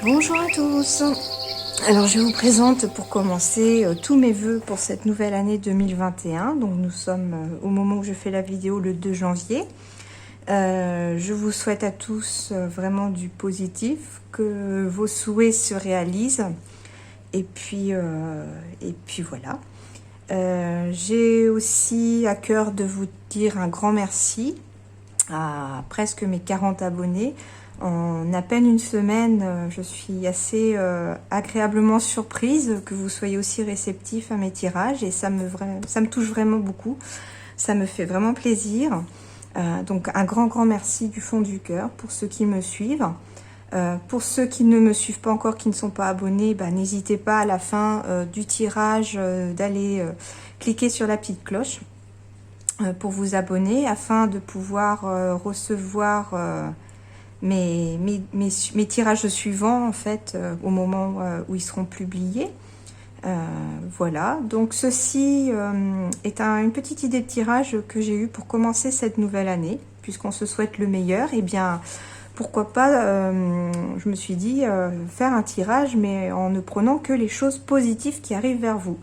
Bonjour à tous. Alors je vous présente pour commencer tous mes vœux pour cette nouvelle année 2021. Donc nous sommes au moment où je fais la vidéo le 2 janvier. Je vous souhaite à tous vraiment du positif, que vos souhaits se réalisent. Et puis voilà. J'ai aussi à cœur de vous dire un grand merci à presque mes 40 abonnés. En à peine une semaine, je suis assez agréablement surprise que vous soyez aussi réceptifs à mes tirages et ça me touche vraiment beaucoup. Ça me fait vraiment plaisir. Donc un grand merci du fond du cœur pour ceux qui me suivent. Pour ceux qui ne me suivent pas encore, qui ne sont pas abonnés, n'hésitez pas à la fin du tirage d'aller cliquer sur la petite cloche pour vous abonner afin de pouvoir recevoir mes tirages suivants en fait au moment où ils seront publiés. Voilà, donc ceci est une petite idée de tirage que j'ai eue pour commencer cette nouvelle année, puisqu'on se souhaite le meilleur. Et bien pourquoi pas, je me suis dit faire un tirage mais en ne prenant que les choses positives qui arrivent vers vous.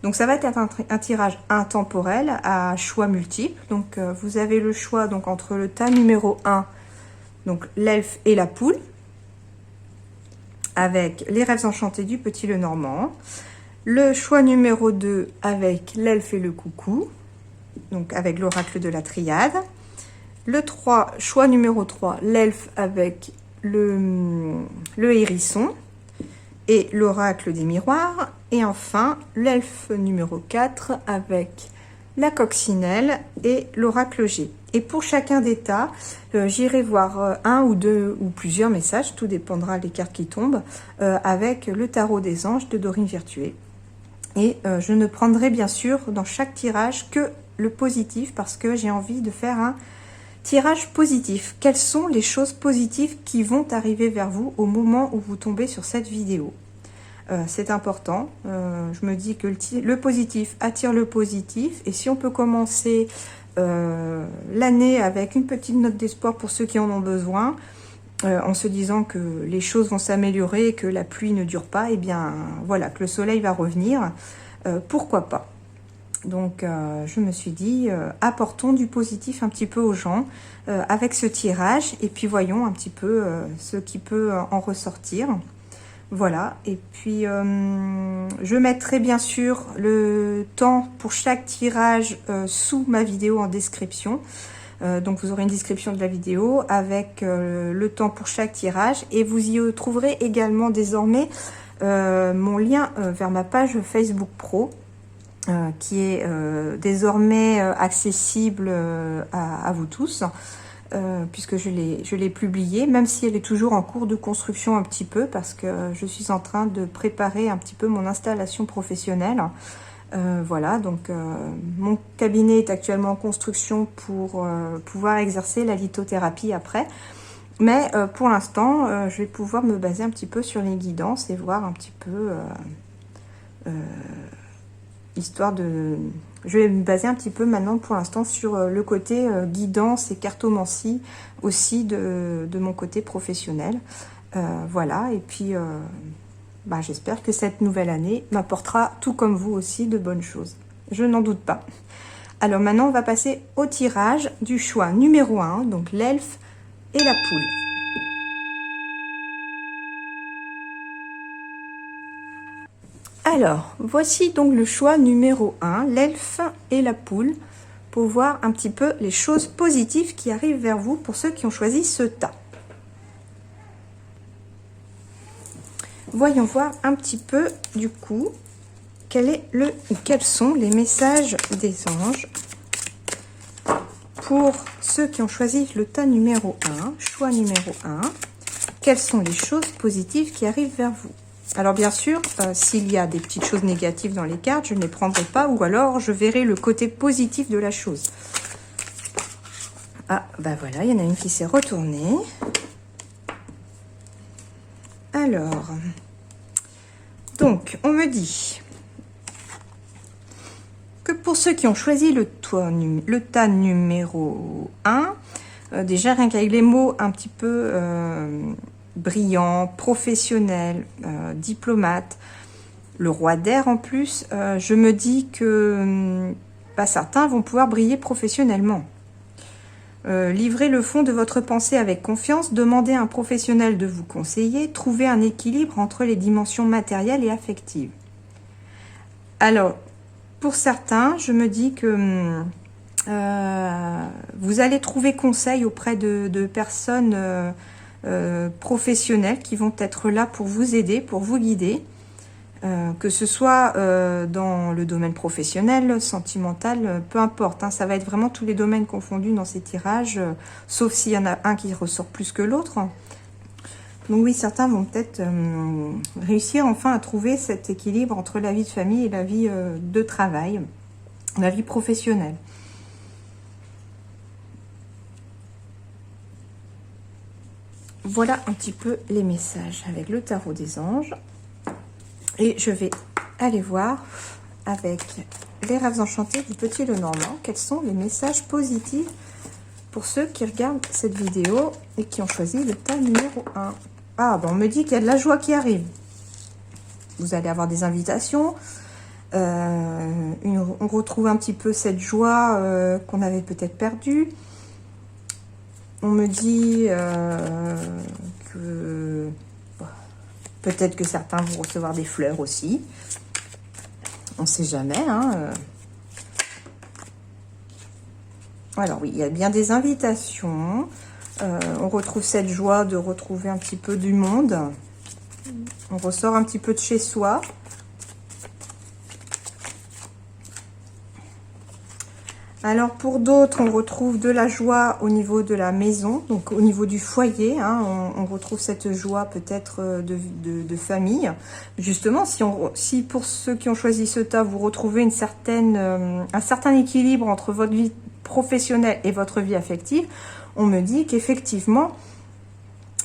Donc ça va être un tirage intemporel à choix multiples. Donc vous avez le choix donc entre le tas numéro 1, donc l'elfe et la poule, avec les rêves enchantés du petit Lenormand. Le choix numéro 2 avec l'elfe et le coucou, donc avec l'oracle de la triade. Le 3, choix numéro 3, l'elfe avec le hérisson et l'oracle des miroirs. Et enfin, l'elfe numéro 4 avec la coccinelle et l'oracle G. Et pour chacun des tas, j'irai voir un ou deux ou plusieurs messages, tout dépendra des cartes qui tombent, avec le tarot des anges de Dorine Virtué. Et je ne prendrai bien sûr dans chaque tirage que le positif parce que j'ai envie de faire un tirage positif. Quelles sont les choses positives qui vont arriver vers vous au moment où vous tombez sur cette vidéo? C'est important. Je me dis que le positif attire le positif. Et si on peut commencer l'année avec une petite note d'espoir pour ceux qui en ont besoin, en se disant que les choses vont s'améliorer et que la pluie ne dure pas, et bien voilà, que le soleil va revenir, pourquoi pas. Donc je me suis dit, apportons du positif un petit peu aux gens avec ce tirage, et puis voyons un petit peu ce qui peut en ressortir. Voilà, et puis je mettrai bien sûr le temps pour chaque tirage sous ma vidéo en description. Donc vous aurez une description de la vidéo avec le temps pour chaque tirage, et vous y trouverez également désormais mon lien vers ma page Facebook Pro qui est désormais accessible à vous tous. Puisque je l'ai publiée, même si elle est toujours en cours de construction un petit peu, parce que je suis en train de préparer un petit peu mon installation professionnelle. Voilà, donc mon cabinet est actuellement en construction pour pouvoir exercer la lithothérapie après. Mais pour l'instant, je vais pouvoir me baser un petit peu sur les guidances et voir un petit peu histoire de... Je vais me baser un petit peu maintenant pour l'instant sur le côté guidance et cartomancie aussi de mon côté professionnel. Voilà, et puis j'espère que cette nouvelle année m'apportera, tout comme vous aussi, de bonnes choses. Je n'en doute pas. Alors maintenant, on va passer au tirage du choix numéro 1, donc l'elfe et la poule. Alors, voici donc le choix numéro 1, l'elfe et la poule, pour voir un petit peu les choses positives qui arrivent vers vous pour ceux qui ont choisi ce tas. Voyons voir un petit peu, du coup, quels sont les messages des anges pour ceux qui ont choisi le tas numéro 1, choix numéro 1. Quelles sont les choses positives qui arrivent vers vous? Alors bien sûr, s'il y a des petites choses négatives dans les cartes, je ne les prendrai pas, ou alors je verrai le côté positif de la chose. Ah, voilà, il y en a une qui s'est retournée. Alors, donc, on me dit que pour ceux qui ont choisi le tas numéro 1, déjà rien qu'avec les mots un petit peu brillant, professionnel, diplomate, le roi d'air en plus, je me dis que certains vont pouvoir briller professionnellement. Livrez le fond de votre pensée avec confiance, demandez à un professionnel de vous conseiller, trouvez un équilibre entre les dimensions matérielles et affectives. Alors, pour certains, je me dis que vous allez trouver conseil auprès de personnes professionnels qui vont être là pour vous aider, pour vous guider, que ce soit dans le domaine professionnel, sentimental, peu importe, hein, ça va être vraiment tous les domaines confondus dans ces tirages, sauf s'il y en a un qui ressort plus que l'autre. Donc oui, certains vont peut-être réussir enfin à trouver cet équilibre entre la vie de famille et la vie de travail, la vie professionnelle. Voilà un petit peu les messages avec le tarot des anges. Et je vais aller voir avec les rêves enchantés du Petit Lenormand quels sont les messages positifs pour ceux qui regardent cette vidéo et qui ont choisi le tas numéro 1. Ah, bon, on me dit qu'il y a de la joie qui arrive. Vous allez avoir des invitations. On retrouve un petit peu cette joie qu'on avait peut-être perdue. On me dit que peut-être que certains vont recevoir des fleurs aussi. On ne sait jamais. Hein. Alors oui, il y a bien des invitations. On retrouve cette joie de retrouver un petit peu du monde. On ressort un petit peu de chez soi. Alors pour d'autres, on retrouve de la joie au niveau de la maison, donc au niveau du foyer. Hein, on retrouve cette joie peut-être de famille. Justement, si pour ceux qui ont choisi ce tas, vous retrouvez un certain équilibre entre votre vie professionnelle et votre vie affective, on me dit qu'effectivement,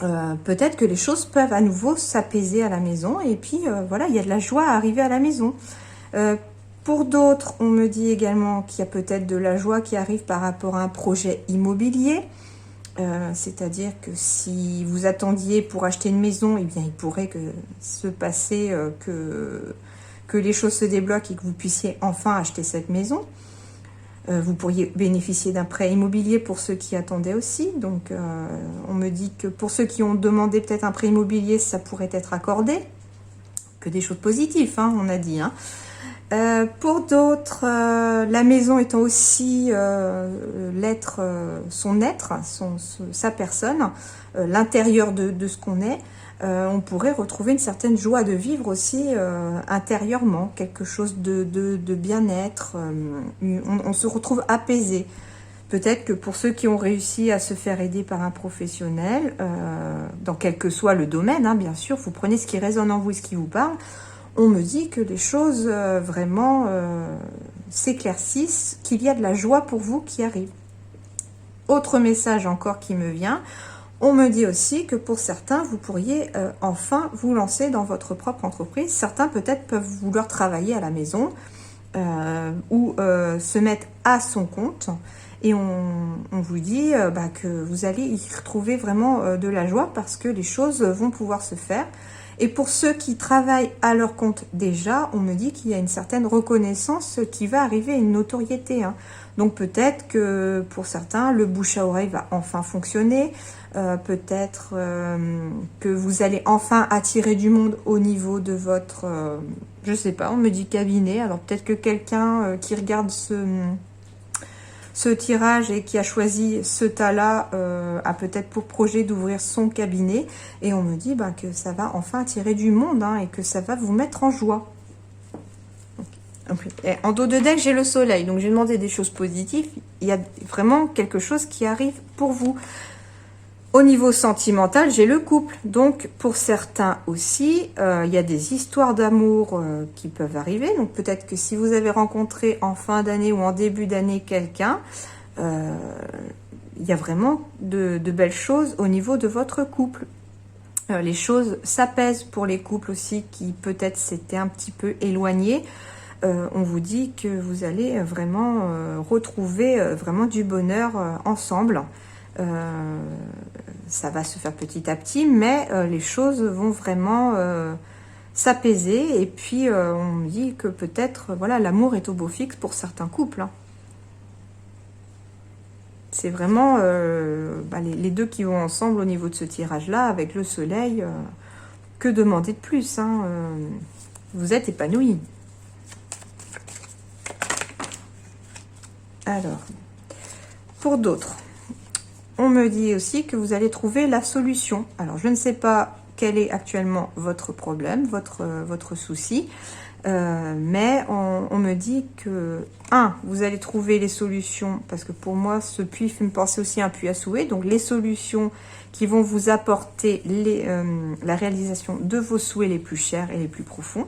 peut-être que les choses peuvent à nouveau s'apaiser à la maison. Et puis voilà, il y a de la joie à arriver à la maison. Pour d'autres, on me dit également qu'il y a peut-être de la joie qui arrive par rapport à un projet immobilier. C'est-à-dire que si vous attendiez pour acheter une maison, eh bien, il pourrait se passer que les choses se débloquent et que vous puissiez enfin acheter cette maison. Vous pourriez bénéficier d'un prêt immobilier pour ceux qui attendaient aussi. Donc, on me dit que pour ceux qui ont demandé peut-être un prêt immobilier, ça pourrait être accordé. Que des choses positives, hein, on a dit, hein. Pour d'autres, la maison étant aussi sa personne, l'intérieur de ce qu'on est, on pourrait retrouver une certaine joie de vivre aussi intérieurement, quelque chose de bien-être, on se retrouve apaisé. Peut-être que pour ceux qui ont réussi à se faire aider par un professionnel, dans quel que soit le domaine, hein, bien sûr, vous prenez ce qui résonne en vous et ce qui vous parle. On me dit que les choses vraiment s'éclaircissent, qu'il y a de la joie pour vous qui arrive. Autre message encore qui me vient, on me dit aussi que pour certains, vous pourriez enfin vous lancer dans votre propre entreprise. Certains peut-être peuvent vouloir travailler à la maison ou se mettre à son compte. Et on vous dit que vous allez y retrouver vraiment de la joie parce que les choses vont pouvoir se faire. Et pour ceux qui travaillent à leur compte déjà, on me dit qu'il y a une certaine reconnaissance qui va arriver, une notoriété. Hein. Donc peut-être que pour certains, le bouche à oreille va enfin fonctionner. Peut-être que vous allez enfin attirer du monde au niveau de votre, je sais pas, on me dit cabinet. Alors peut-être que quelqu'un qui regarde ce tirage et qui a choisi ce tas-là a peut-être pour projet d'ouvrir son cabinet. Et on me dit que ça va enfin attirer du monde hein, et que ça va vous mettre en joie. Et en dos de deck, j'ai le soleil. Donc j'ai demandé des choses positives. Il y a vraiment quelque chose qui arrive pour vous. Au niveau sentimental, j'ai le couple. Donc, pour certains aussi, il y a des histoires d'amour qui peuvent arriver. Donc, peut-être que si vous avez rencontré en fin d'année ou en début d'année quelqu'un, il y a vraiment de belles choses au niveau de votre couple. Les choses s'apaisent pour les couples aussi qui peut-être s'étaient un petit peu éloignés. On vous dit que vous allez vraiment retrouver vraiment du bonheur ensemble. Ça va se faire petit à petit, mais les choses vont vraiment s'apaiser. Et puis, on me dit que peut-être, voilà, l'amour est au beau fixe pour certains couples. Hein. C'est vraiment les deux qui vont ensemble au niveau de ce tirage-là, avec le soleil. Que demander de plus hein, vous êtes épanouis. Alors, pour d'autres, on me dit aussi que vous allez trouver la solution. Alors, je ne sais pas quel est actuellement votre problème, votre souci, mais on me dit que, vous allez trouver les solutions, parce que pour moi, ce puits fait me penser aussi à un puits à souhait, donc les solutions qui vont vous apporter la réalisation de vos souhaits les plus chers et les plus profonds.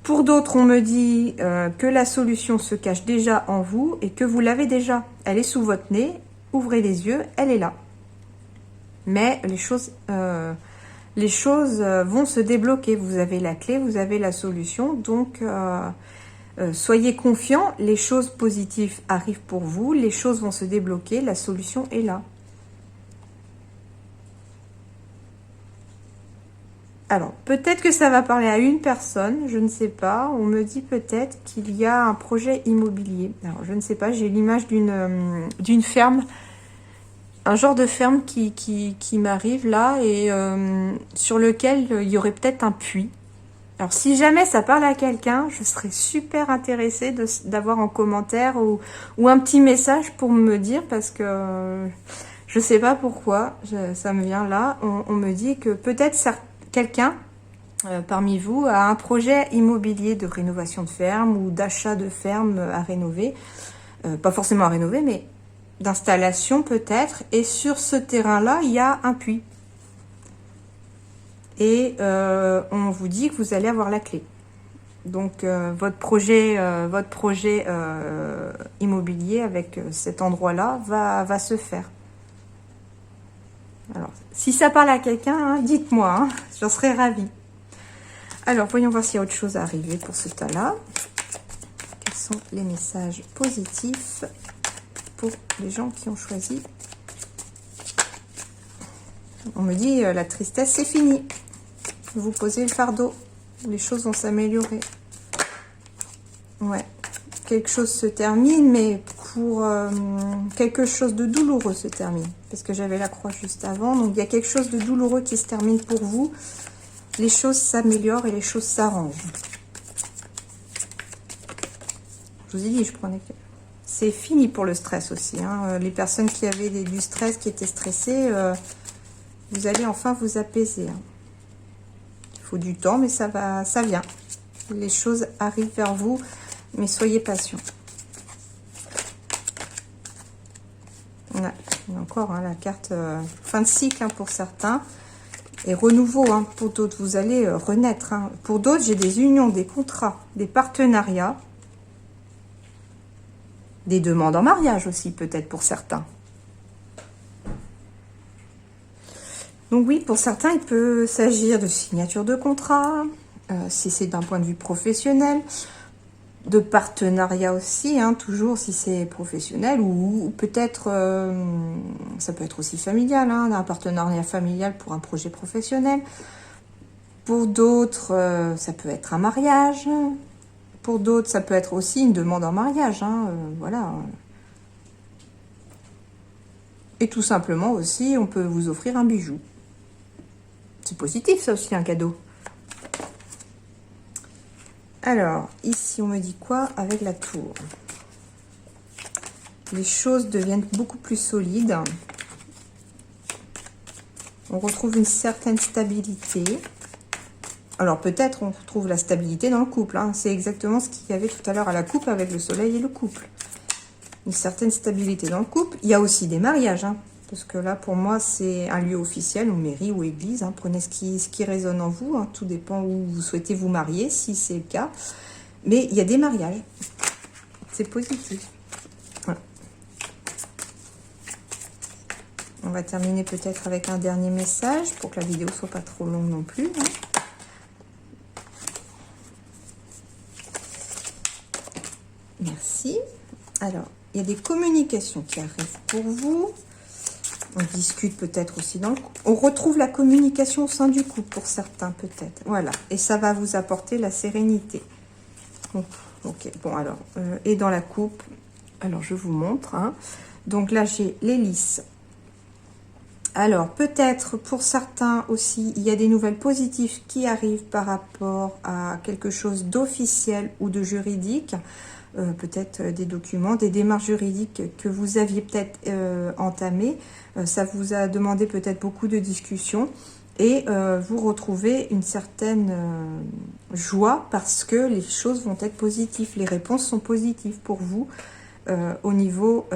Pour d'autres, on me dit que la solution se cache déjà en vous et que vous l'avez déjà. Elle est sous votre nez, ouvrez les yeux, elle est là. Mais les choses vont se débloquer. Vous avez la clé, vous avez la solution. Donc, soyez confiants, les choses positives arrivent pour vous, les choses vont se débloquer, la solution est là. Alors, peut-être que ça va parler à une personne, je ne sais pas. On me dit peut-être qu'il y a un projet immobilier. Alors, je ne sais pas, j'ai l'image d'une ferme, un genre de ferme qui m'arrive là et sur lequel il y aurait peut-être un puits. Alors, si jamais ça parle à quelqu'un, je serais super intéressée d'avoir en commentaire ou un petit message pour me dire, parce que je ne sais pas pourquoi, ça me vient là. On me dit que peut-être quelqu'un parmi vous a un projet immobilier de rénovation de ferme ou d'achat de ferme à rénover. Pas forcément à rénover, mais d'installation peut-être. Et sur ce terrain-là, il y a un puits. Et on vous dit que vous allez avoir la clé. Donc votre projet immobilier avec cet endroit-là va se faire. Alors, si ça parle à quelqu'un, hein, dites-moi, hein, j'en serais ravie. Alors, voyons voir s'il y a autre chose à arriver pour ce tas-là. Quels sont les messages positifs pour les gens qui ont choisi? On me dit, la tristesse, c'est fini. Vous posez le fardeau. Les choses vont s'améliorer. Ouais. Quelque chose se termine, mais pour quelque chose de douloureux se termine. Parce que j'avais la croix juste avant. Donc, il y a quelque chose de douloureux qui se termine pour vous. Les choses s'améliorent et les choses s'arrangent. Je vous ai dit, je prenais... C'est fini pour le stress aussi. Hein. Les personnes qui avaient du stress, qui étaient stressées, vous allez enfin vous apaiser. Hein. Il faut du temps, mais ça vient. Les choses arrivent vers vous, mais soyez patient. On a encore hein, la carte fin de cycle hein, pour certains. Et renouveau hein, pour d'autres. Vous allez renaître. Hein. Pour d'autres, j'ai des unions, des contrats, des partenariats. Des demandes en mariage aussi, peut-être pour certains. Donc oui, pour certains, il peut s'agir de signature de contrat, si c'est d'un point de vue professionnel, de partenariat aussi, hein, toujours si c'est professionnel, ou peut-être, ça peut être aussi familial, hein, un partenariat familial pour un projet professionnel. Pour d'autres, ça peut être un mariage. Pour d'autres, ça peut être aussi une demande en mariage, hein, voilà. Et tout simplement aussi, on peut vous offrir un bijou. C'est positif, ça aussi, un cadeau. Alors, ici, on me dit quoi avec la tour? Les choses deviennent beaucoup plus solides. On retrouve une certaine stabilité. Alors, peut-être on retrouve la stabilité dans le couple. Hein. C'est exactement ce qu'il y avait tout à l'heure à la coupe avec le soleil et le couple. Une certaine stabilité dans le couple. Il y a aussi des mariages. Hein. Parce que là, pour moi, c'est un lieu officiel, ou mairie, ou église. Hein. Prenez ce qui résonne en vous. Hein. Tout dépend où vous souhaitez vous marier, si c'est le cas. Mais il y a des mariages. C'est positif. Voilà. On va terminer peut-être avec un dernier message, pour que la vidéo ne soit pas trop longue non plus. Hein. Merci. Alors, il y a des communications qui arrivent pour vous. On discute peut-être aussi dans le couple. On retrouve la communication au sein du couple pour certains peut-être. Voilà. Et ça va vous apporter la sérénité. Donc, ok. Bon alors. Et dans la coupe. Alors je vous montre. Hein. Donc là j'ai l'hélice. Alors peut-être pour certains aussi il y a des nouvelles positives qui arrivent par rapport à quelque chose d'officiel ou de juridique. Peut-être des documents, des démarches juridiques que vous aviez peut-être entamées. Ça vous a demandé peut-être beaucoup de discussions et vous retrouvez une certaine joie parce que les choses vont être positives. Les réponses sont positives pour vous au niveau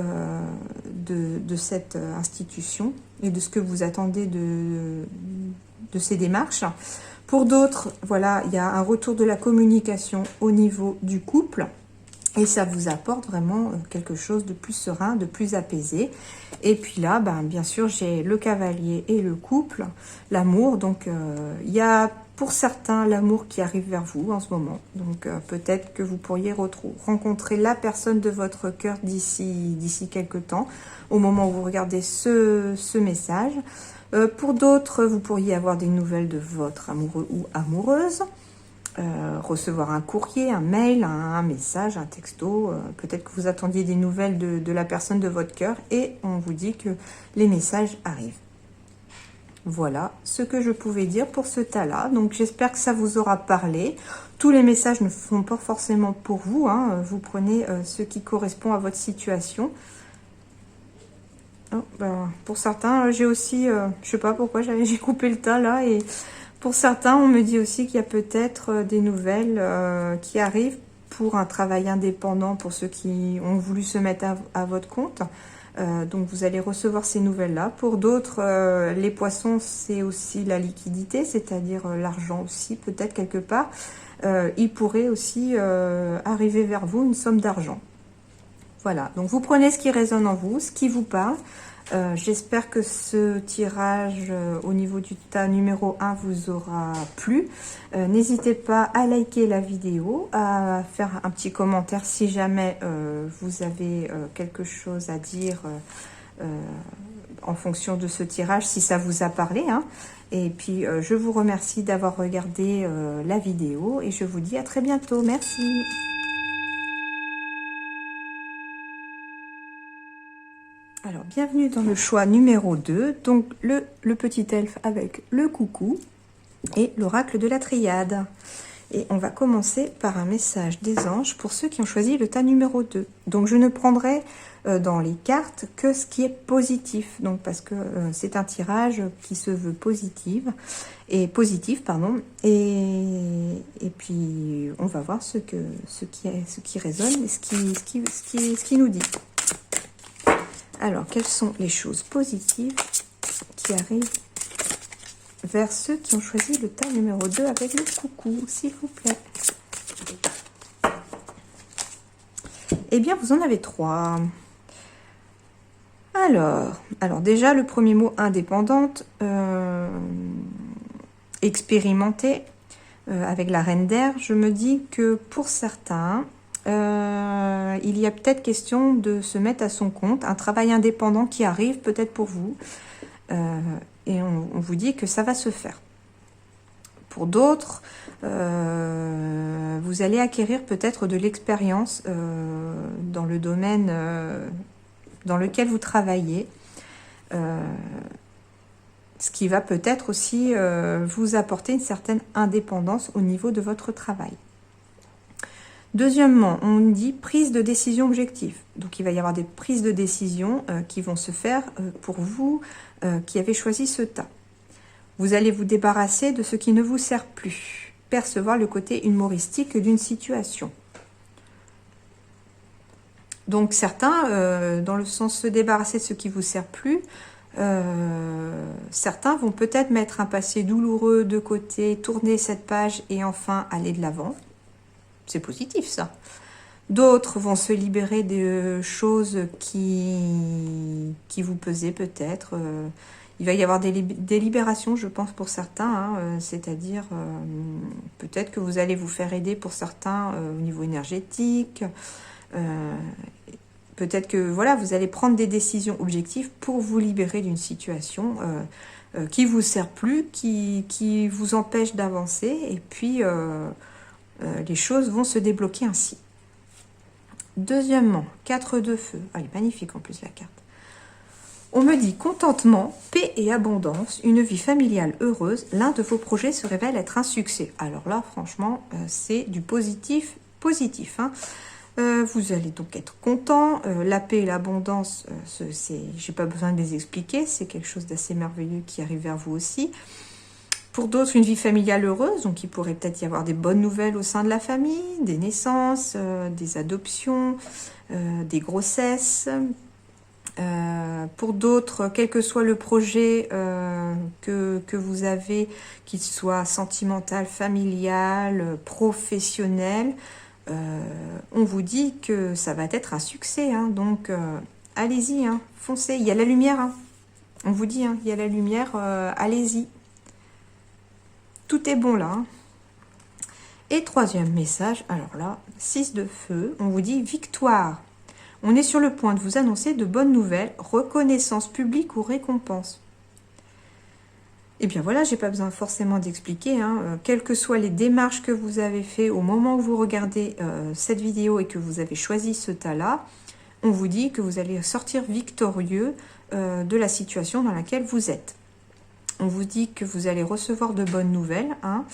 de cette institution et de ce que vous attendez de ces démarches. Pour d'autres, voilà, il y a un retour de la communication au niveau du couple. Et ça vous apporte vraiment quelque chose de plus serein, de plus apaisé. Et puis là, ben, bien sûr, j'ai le cavalier et le couple, l'amour. Donc, il y a pour certains l'amour qui arrive vers vous en ce moment. Donc, peut-être que vous pourriez rencontrer la personne de votre cœur d'ici quelques temps, au moment où vous regardez ce message. Pour d'autres, vous pourriez avoir des nouvelles de votre amoureux ou amoureuse. Recevoir un courrier, un mail, un message, un texto. Peut-être que vous attendiez des nouvelles de la personne de votre cœur et on vous dit que les messages arrivent. Voilà ce que je pouvais dire pour ce tas-là. Donc j'espère que ça vous aura parlé. Tous les messages ne sont pas forcément pour vous. Hein. Vous prenez ce qui correspond à votre situation. Oh, ben, pour certains, j'ai aussi, je sais pas pourquoi j'ai coupé le tas là et... Pour certains, on me dit aussi qu'il y a peut-être des nouvelles qui arrivent pour un travail indépendant, pour ceux qui ont voulu se mettre à votre compte. Donc, vous allez recevoir ces nouvelles-là. Pour d'autres, les poissons, c'est aussi la liquidité, c'est-à-dire l'argent aussi, peut-être quelque part. Il pourrait aussi arriver vers vous une somme d'argent. Voilà, donc vous prenez ce qui résonne en vous, ce qui vous parle. J'espère que ce tirage au niveau du tas numéro 1 vous aura plu. N'hésitez pas à liker la vidéo, à faire un petit commentaire si jamais vous avez quelque chose à dire en fonction de ce tirage, si ça vous a parlé. Hein. Et puis, je vous remercie d'avoir regardé la vidéo et je vous dis à très bientôt. Merci. Alors, bienvenue dans le choix numéro 2, donc le petit elfe avec le coucou et l'oracle de la triade. Et on va commencer par un message des anges pour ceux qui ont choisi le tas numéro 2. Donc, je ne prendrai dans les cartes que ce qui est positif, donc parce que c'est un tirage qui se veut positif, pardon. Et puis, on va voir ce qui résonne et ce qui nous dit. Alors, quelles sont les choses positives qui arrivent vers ceux qui ont choisi le tas numéro 2 avec le coucou, s'il vous plaît? Eh bien, vous en avez 3. Alors déjà, le premier mot, indépendante, expérimentée, avec la reine d'air, je me dis que pour certains... il y a peut-être question de se mettre à son compte, un travail indépendant qui arrive peut-être pour vous, et on vous dit que ça va se faire. Pour d'autres, vous allez acquérir peut-être de l'expérience dans le domaine dans lequel vous travaillez, ce qui va peut-être aussi vous apporter une certaine indépendance au niveau de votre travail. Deuxièmement, on dit prise de décision objective. Donc, il va y avoir des prises de décision qui vont se faire pour vous qui avez choisi ce tas. Vous allez vous débarrasser de ce qui ne vous sert plus. Percevoir le côté humoristique d'une situation. Donc, certains, dans le sens se débarrasser de ce qui ne vous sert plus, certains vont peut-être mettre un passé douloureux de côté, tourner cette page et enfin aller de l'avant. C'est positif, ça. D'autres vont se libérer de choses qui vous pesaient peut-être. Il va y avoir des libérations, je pense, pour certains. Hein, c'est-à-dire, peut-être que vous allez vous faire aider pour certains au niveau énergétique. Peut-être que voilà, vous allez prendre des décisions objectives pour vous libérer d'une situation qui vous sert plus, qui vous empêche d'avancer, et puis les choses vont se débloquer ainsi. Deuxièmement, 4 de feu. Elle est magnifique en plus la carte. On me dit contentement, paix et abondance, une vie familiale heureuse, l'un de vos projets se révèle être un succès. Alors là, franchement, c'est du positif, hein. Vous allez donc être content. La paix et l'abondance, j'ai pas besoin de les expliquer, c'est quelque chose d'assez merveilleux qui arrive vers vous aussi. Pour d'autres, une vie familiale heureuse, donc il pourrait peut-être y avoir des bonnes nouvelles au sein de la famille, des naissances, des adoptions, des grossesses. Pour d'autres, quel que soit le projet que vous avez, qu'il soit sentimental, familial, professionnel, on vous dit que ça va être un succès, hein, donc allez-y, hein, foncez, il y a la lumière, hein. On vous dit, hein, il y a la lumière, allez-y. Tout est bon là, hein. Et troisième message, alors là, 6 de feu, on vous dit victoire. On est sur le point de vous annoncer de bonnes nouvelles, reconnaissance publique ou récompense. Et bien voilà, j'ai pas besoin forcément d'expliquer, hein, quelles que soient les démarches que vous avez fait au moment où vous regardez cette vidéo et que vous avez choisi ce tas-là, on vous dit que vous allez sortir victorieux de la situation dans laquelle vous êtes. On vous dit que vous allez recevoir de bonnes nouvelles, hein,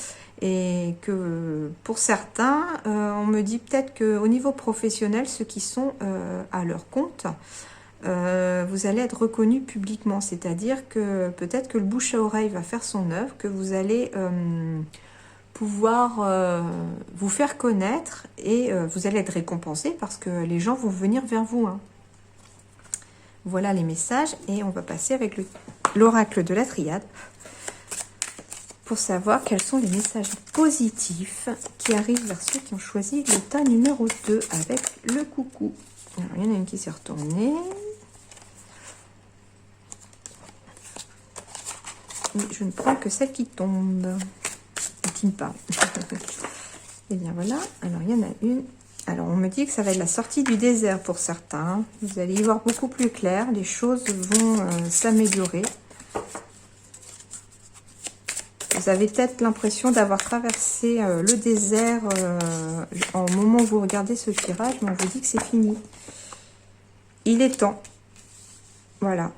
et que pour certains, on me dit peut-être qu'au niveau professionnel, ceux qui sont à leur compte, vous allez être reconnu publiquement, c'est-à-dire que peut-être que le bouche à oreille va faire son œuvre, que vous allez pouvoir vous faire connaître et vous allez être récompensé parce que les gens vont venir vers vous, hein. Voilà les messages et on va passer avec l'oracle de la triade pour savoir quels sont les messages positifs qui arrivent vers ceux qui ont choisi le tas numéro 2 avec le coucou. Alors, il y en a une qui s'est retournée. Mais je ne prends que celle qui tombe, qui me parle. Et bien voilà, alors il y en a une. Alors on me dit que ça va être la sortie du désert pour certains. Vous allez y voir beaucoup plus clair, les choses vont s'améliorer. Vous avez peut-être l'impression d'avoir traversé le désert au moment où vous regardez ce tirage, mais on vous dit que c'est fini. Il est temps. Voilà.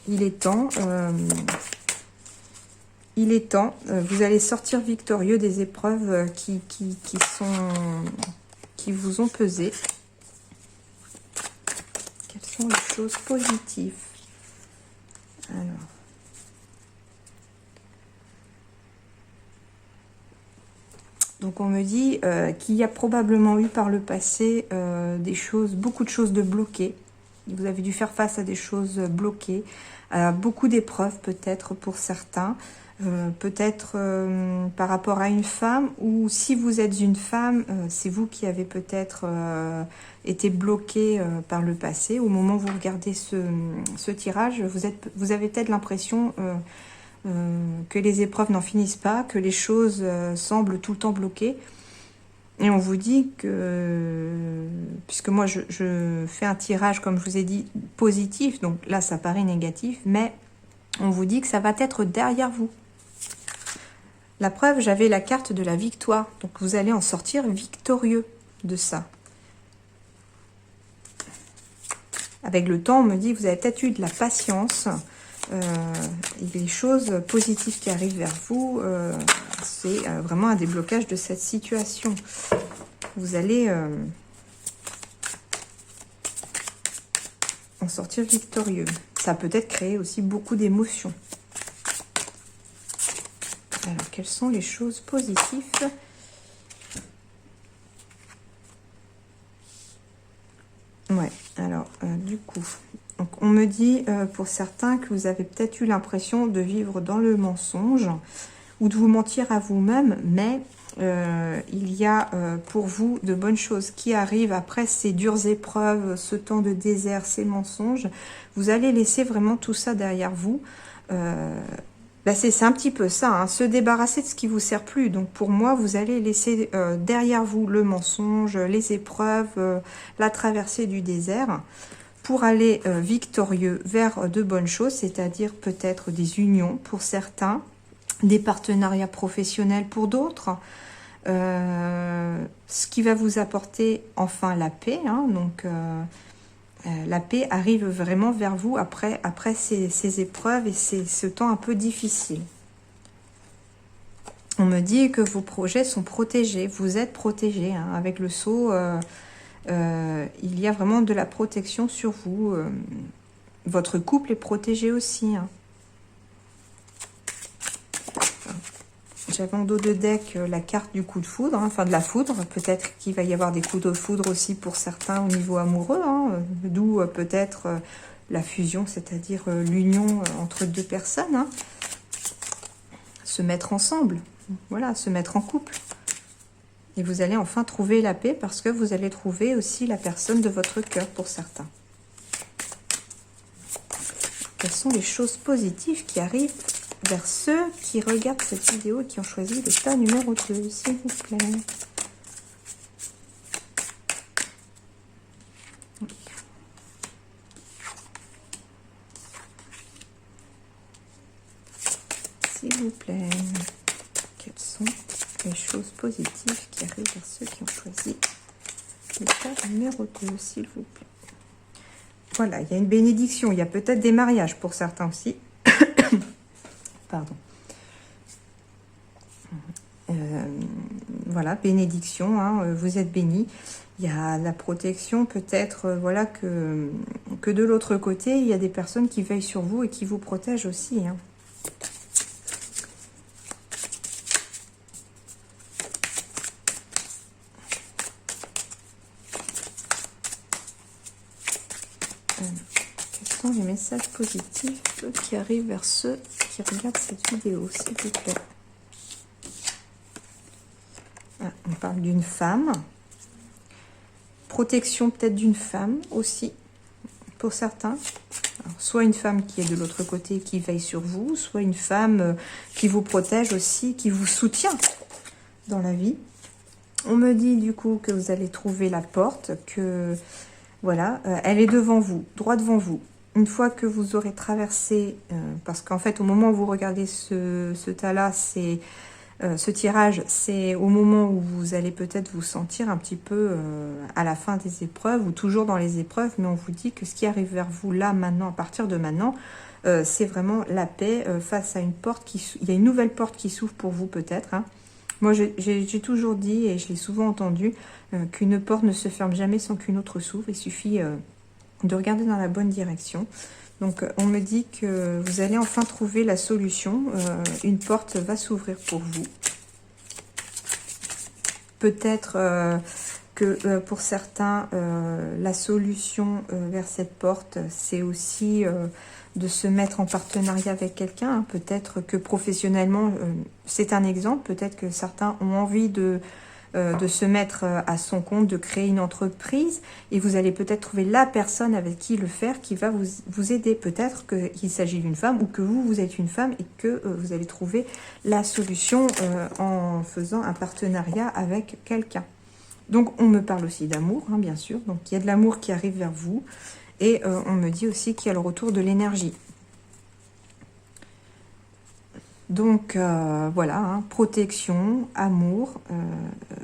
Il est temps. Il est temps. Vous allez sortir victorieux des épreuves qui vous ont pesé. Quelles sont les choses positives? Alors. Donc on me dit qu'il y a probablement eu par le passé beaucoup de choses de bloquées. Vous avez dû faire face à des choses bloquées, à beaucoup d'épreuves peut-être pour certains, peut-être par rapport à une femme, ou si vous êtes une femme, c'est vous qui avez peut-être été bloqué par le passé. Au moment où vous regardez ce tirage, vous avez peut-être l'impression que les épreuves n'en finissent pas, que les choses semblent tout le temps bloquées. Et on vous dit que, puisque moi je fais un tirage, comme je vous ai dit, positif, donc là ça paraît négatif, mais on vous dit que ça va être derrière vous. La preuve, j'avais la carte de la victoire, donc vous allez en sortir victorieux de ça. Avec le temps, on me dit que vous avez peut-être eu de la patience, les choses positives qui arrivent vers vous, c'est vraiment un déblocage de cette situation. Vous allez en sortir victorieux. Ça peut être créé aussi beaucoup d'émotions. Alors, quelles sont les choses positives? Ouais, alors, du coup... Donc, on me dit pour certains que vous avez peut-être eu l'impression de vivre dans le mensonge ou de vous mentir à vous-même, mais il y a pour vous de bonnes choses qui arrivent après ces dures épreuves, ce temps de désert, ces mensonges. Vous allez laisser vraiment tout ça derrière vous. Là, c'est un petit peu ça, hein, se débarrasser de ce qui vous sert plus. Donc pour moi, vous allez laisser derrière vous le mensonge, les épreuves, la traversée du désert, pour aller victorieux vers de bonnes choses, c'est-à-dire peut-être des unions pour certains, des partenariats professionnels pour d'autres, ce qui va vous apporter enfin la paix, hein, donc la paix arrive vraiment vers vous après ces épreuves et ce temps un peu difficile. On me dit que vos projets sont protégés, vous êtes protégés, hein, avec le sceau, il y a vraiment de la protection sur vous. Votre couple est protégé aussi, hein. J'avais en dos de deck la carte du coup de foudre, hein, enfin de la foudre. Peut-être qu'il va y avoir des coups de foudre aussi pour certains au niveau amoureux, hein, d'où peut-être la fusion, c'est-à-dire l'union entre deux personnes. Hein. Se mettre ensemble, voilà, se mettre en couple. Et vous allez enfin trouver la paix parce que vous allez trouver aussi la personne de votre cœur pour certains. Quelles sont les choses positives qui arrivent vers ceux qui regardent cette vidéo et qui ont choisi le tas numéro 2, s'il vous plaît. S'il vous plaît. Quelles sont les choses positives qui arrivent vers ceux qui ont choisi le tas numéro 2, s'il vous plaît. Voilà, il y a une bénédiction. Il y a peut-être des mariages pour certains aussi. Pardon. Voilà, bénédiction, hein, vous êtes bénis. Il y a la protection, peut-être, voilà, que de l'autre côté, il y a des personnes qui veillent sur vous et qui vous protègent aussi. Hein. Quels sont les messages positifs qui arrivent vers ceux qui regardent cette vidéo, s'il vous plaît? On parle d'une femme. Protection peut-être d'une femme aussi, pour certains. Alors, soit une femme qui est de l'autre côté, qui veille sur vous, soit une femme qui vous protège aussi, qui vous soutient dans la vie. On me dit du coup que vous allez trouver la porte, que voilà, elle est devant vous, droit devant vous. Une fois que vous aurez traversé, parce qu'en fait au moment où vous regardez ce tas-là, c'est... ce tirage, c'est au moment où vous allez peut-être vous sentir un petit peu à la fin des épreuves ou toujours dans les épreuves, mais on vous dit que ce qui arrive vers vous là, maintenant, à partir de maintenant, c'est vraiment la paix face à une porte il y a une nouvelle porte qui s'ouvre pour vous peut-être. Hein. Moi, j'ai toujours dit, et je l'ai souvent entendu, qu'une porte ne se ferme jamais sans qu'une autre s'ouvre. Il suffit de regarder dans la bonne direction. Donc, on me dit que vous allez enfin trouver la solution. Une porte va s'ouvrir pour vous. Peut-être que pour certains, la solution vers cette porte, c'est aussi de se mettre en partenariat avec quelqu'un. Hein. Peut-être que professionnellement, c'est un exemple. Peut-être que certains ont envie de se mettre à son compte, de créer une entreprise, et vous allez peut-être trouver la personne avec qui le faire, qui va vous aider. Peut-être qu'il s'agit d'une femme, ou que vous êtes une femme, et que vous allez trouver la solution en faisant un partenariat avec quelqu'un. Donc on me parle aussi d'amour, hein, bien sûr, donc il y a de l'amour qui arrive vers vous, et on me dit aussi qu'il y a le retour de l'énergie. Donc voilà, hein, protection, amour,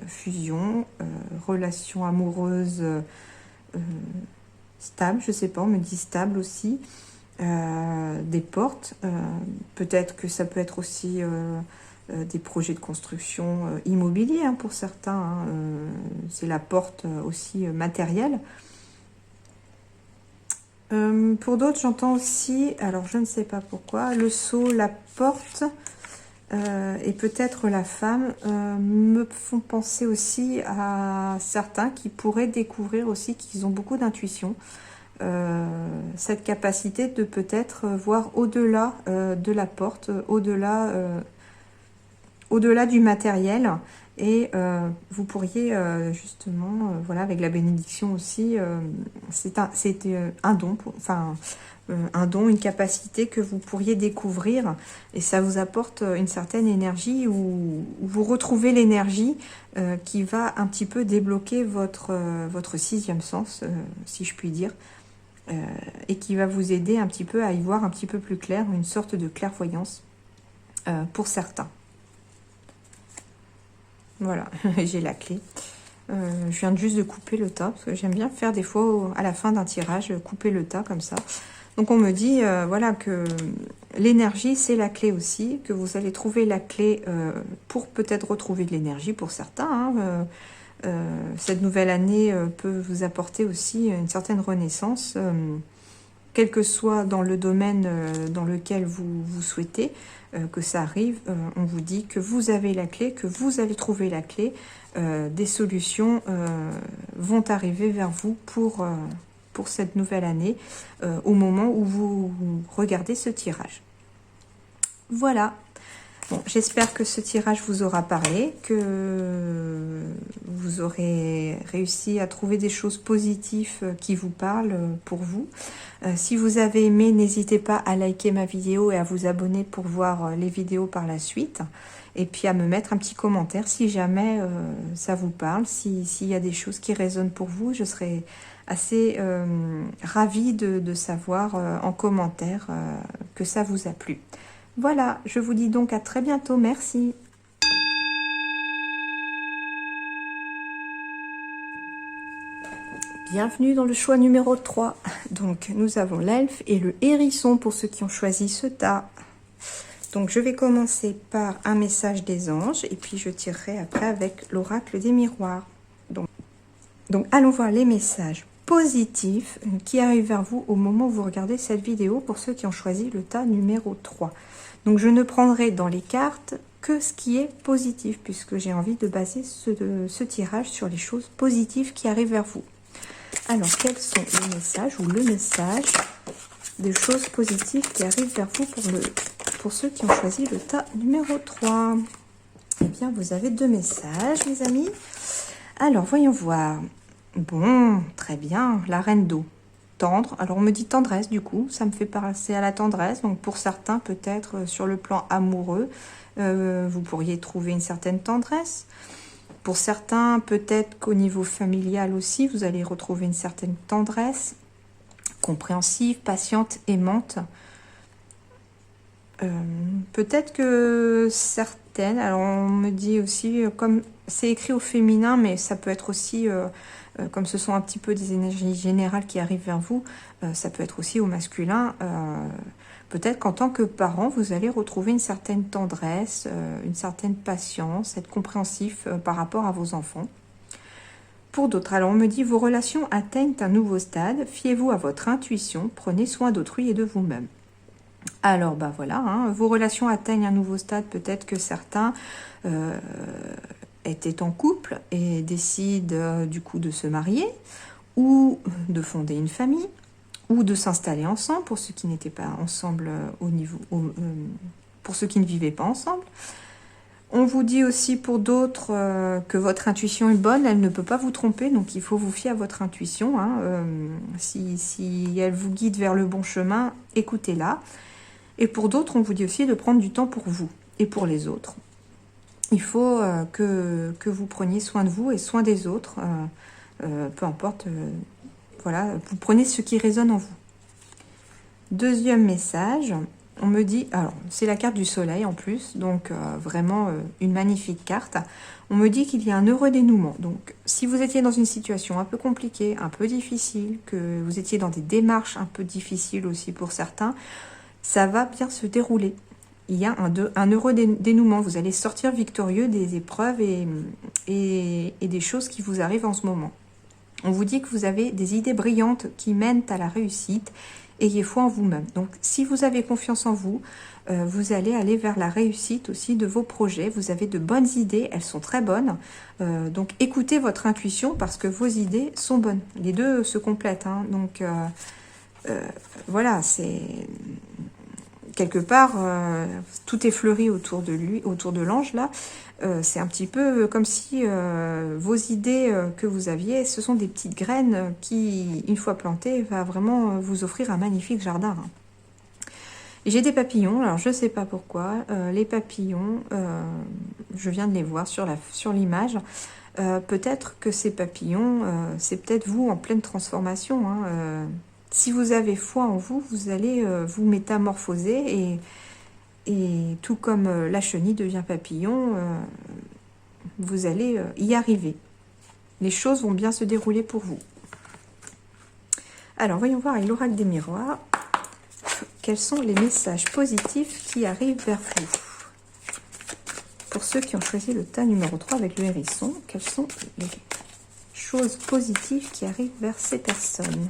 fusion, relation amoureuse stable, je sais pas, on me dit stable aussi, des portes, peut-être que ça peut être aussi des projets de construction immobilier hein, pour certains, hein, c'est la porte aussi matérielle. Pour d'autres, j'entends aussi, alors je ne sais pas pourquoi, le sceau, la porte et peut-être la femme me font penser aussi à certains qui pourraient découvrir aussi qu'ils ont beaucoup d'intuition. Cette capacité de peut-être voir au-delà de la porte, au-delà du matériel, Et vous pourriez justement, voilà, avec la bénédiction aussi, c'est un don, un don, une capacité que vous pourriez découvrir, et ça vous apporte une certaine énergie, où vous retrouvez l'énergie qui va un petit peu débloquer votre sixième sens, si je puis dire, et qui va vous aider un petit peu à y voir un petit peu plus clair, une sorte de clairvoyance pour certains. Voilà, j'ai la clé. Je viens juste de couper le tas, parce que j'aime bien faire des fois, à la fin d'un tirage, couper le tas comme ça. Donc on me dit, voilà, que l'énergie, c'est la clé aussi, que vous allez trouver la clé pour peut-être retrouver de l'énergie pour certains. Cette nouvelle année peut vous apporter aussi une certaine renaissance, quel que soit dans le domaine dans lequel vous souhaitez que ça arrive. On vous dit que vous avez la clé, que vous allez trouver la clé. Des solutions vont arriver vers vous pour cette nouvelle année, au moment où vous regardez ce tirage. Voilà. Bon, j'espère que ce tirage vous aura parlé, que vous aurez réussi à trouver des choses positives qui vous parlent pour vous. Si vous avez aimé, n'hésitez pas à liker ma vidéo et à vous abonner pour voir les vidéos par la suite. Et puis à me mettre un petit commentaire si jamais ça vous parle, s'il y a des choses qui résonnent pour vous. Je serais assez ravie de savoir en commentaire que ça vous a plu. Voilà, je vous dis donc à très bientôt. Merci. Bienvenue dans le choix numéro 3. Donc, nous avons l'elfe et le hérisson pour ceux qui ont choisi ce tas. Donc, je vais commencer par un message des anges et puis je tirerai après avec l'oracle des miroirs. Donc, allons voir les messages positifs qui arrivent vers vous au moment où vous regardez cette vidéo pour ceux qui ont choisi le tas numéro 3. Donc, je ne prendrai dans les cartes que ce qui est positif, puisque j'ai envie de baser ce tirage sur les choses positives qui arrivent vers vous. Alors, quels sont les messages ou le message des choses positives qui arrivent vers vous pour ceux qui ont choisi le tas numéro 3? Eh bien, vous avez 2 messages, mes amis. Alors, voyons voir. Bon, très bien, la reine d'eau. Tendre, alors on me dit tendresse du coup, ça me fait passer à la tendresse, donc pour certains peut-être sur le plan amoureux, vous pourriez trouver une certaine tendresse. Pour certains peut-être qu'au niveau familial aussi, vous allez retrouver une certaine tendresse, compréhensive, patiente, aimante. Peut-être que certaines, alors on me dit aussi, comme c'est écrit au féminin, mais ça peut être aussi... comme ce sont un petit peu des énergies générales qui arrivent vers vous, ça peut être aussi au masculin. Peut-être qu'en tant que parent, vous allez retrouver une certaine tendresse, une certaine patience, être compréhensif par rapport à vos enfants. Pour d'autres, alors on me dit, vos relations atteignent un nouveau stade, fiez-vous à votre intuition, prenez soin d'autrui et de vous-même. Alors, bah voilà, hein, vos relations atteignent un nouveau stade, peut-être que certains... étaient en couple et décident du coup de se marier ou de fonder une famille ou de s'installer ensemble pour ceux qui n'étaient pas ensemble pour ceux qui ne vivaient pas ensemble. On vous dit aussi pour d'autres que votre intuition est bonne, elle ne peut pas vous tromper, donc il faut vous fier à votre intuition. Hein, si elle vous guide vers le bon chemin, écoutez-la. Et pour d'autres, on vous dit aussi de prendre du temps pour vous et pour les autres. Il faut que vous preniez soin de vous et soin des autres, peu importe, voilà, vous prenez ce qui résonne en vous. Deuxième message, on me dit, alors c'est la carte du soleil en plus, donc vraiment une magnifique carte. On me dit qu'il y a un heureux dénouement, donc si vous étiez dans une situation un peu compliquée, un peu difficile, que vous étiez dans des démarches un peu difficiles aussi pour certains, ça va bien se dérouler. Il y a un heureux dénouement. Vous allez sortir victorieux des épreuves et des choses qui vous arrivent en ce moment. On vous dit que vous avez des idées brillantes qui mènent à la réussite. Ayez foi en vous-même. Donc, si vous avez confiance en vous, vous allez aller vers la réussite aussi de vos projets. Vous avez de bonnes idées, elles sont très bonnes. Donc, écoutez votre intuition parce que vos idées sont bonnes. Les deux se complètent. Hein. Donc, voilà, c'est... quelque part, tout est fleuri autour de lui, autour de l'ange là. C'est un petit peu comme si vos idées que vous aviez, ce sont des petites graines qui, une fois plantées, va vraiment vous offrir un magnifique jardin. J'ai des papillons, alors je ne sais pas pourquoi. Les papillons, je viens de les voir sur l'image. Peut-être que ces papillons, c'est peut-être vous en pleine transformation. Hein. Si vous avez foi en vous, vous allez vous métamorphoser et tout comme la chenille devient papillon, vous allez y arriver. Les choses vont bien se dérouler pour vous. Alors, voyons voir avec l'oracle des miroirs, quels sont les messages positifs qui arrivent vers vous. Pour ceux qui ont choisi le tas numéro 3 avec le hérisson, quelles sont les choses positives qui arrivent vers ces personnes?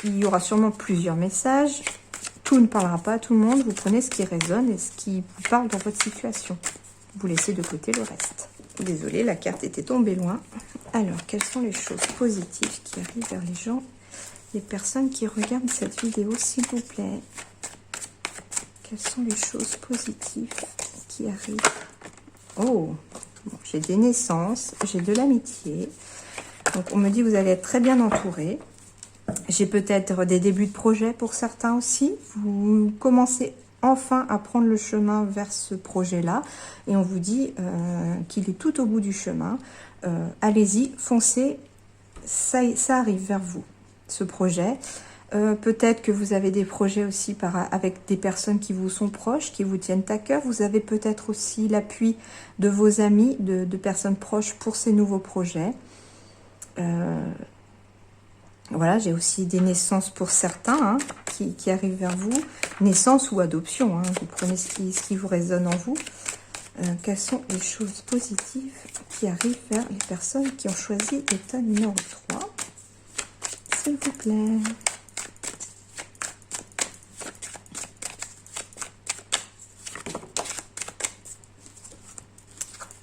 Il y aura sûrement plusieurs messages. Tout ne parlera pas à tout le monde. Vous prenez ce qui résonne et ce qui vous parle dans votre situation. Vous laissez de côté le reste. Désolée, la carte était tombée loin. Alors, quelles sont les choses positives qui arrivent vers les gens, les personnes qui regardent cette vidéo, s'il vous plaît? Quelles sont les choses positives qui arrivent? Oh, bon, j'ai des naissances, j'ai de l'amitié. Donc, on me dit que vous allez être très bien entouré. J'ai peut-être des débuts de projet pour certains aussi. Vous commencez enfin à prendre le chemin vers ce projet-là. Et on vous dit qu'il est tout au bout du chemin. Allez-y, foncez. Ça arrive vers vous, ce projet. Peut-être que vous avez des projets aussi avec des personnes qui vous sont proches, qui vous tiennent à cœur. Vous avez peut-être aussi l'appui de vos amis, de personnes proches pour ces nouveaux projets. Voilà, j'ai aussi des naissances pour certains qui arrivent vers vous. Naissance ou adoption, vous prenez ce qui vous résonne en vous. Quelles sont les choses positives qui arrivent vers les personnes qui ont choisi l'état numéro 3? S'il vous plaît.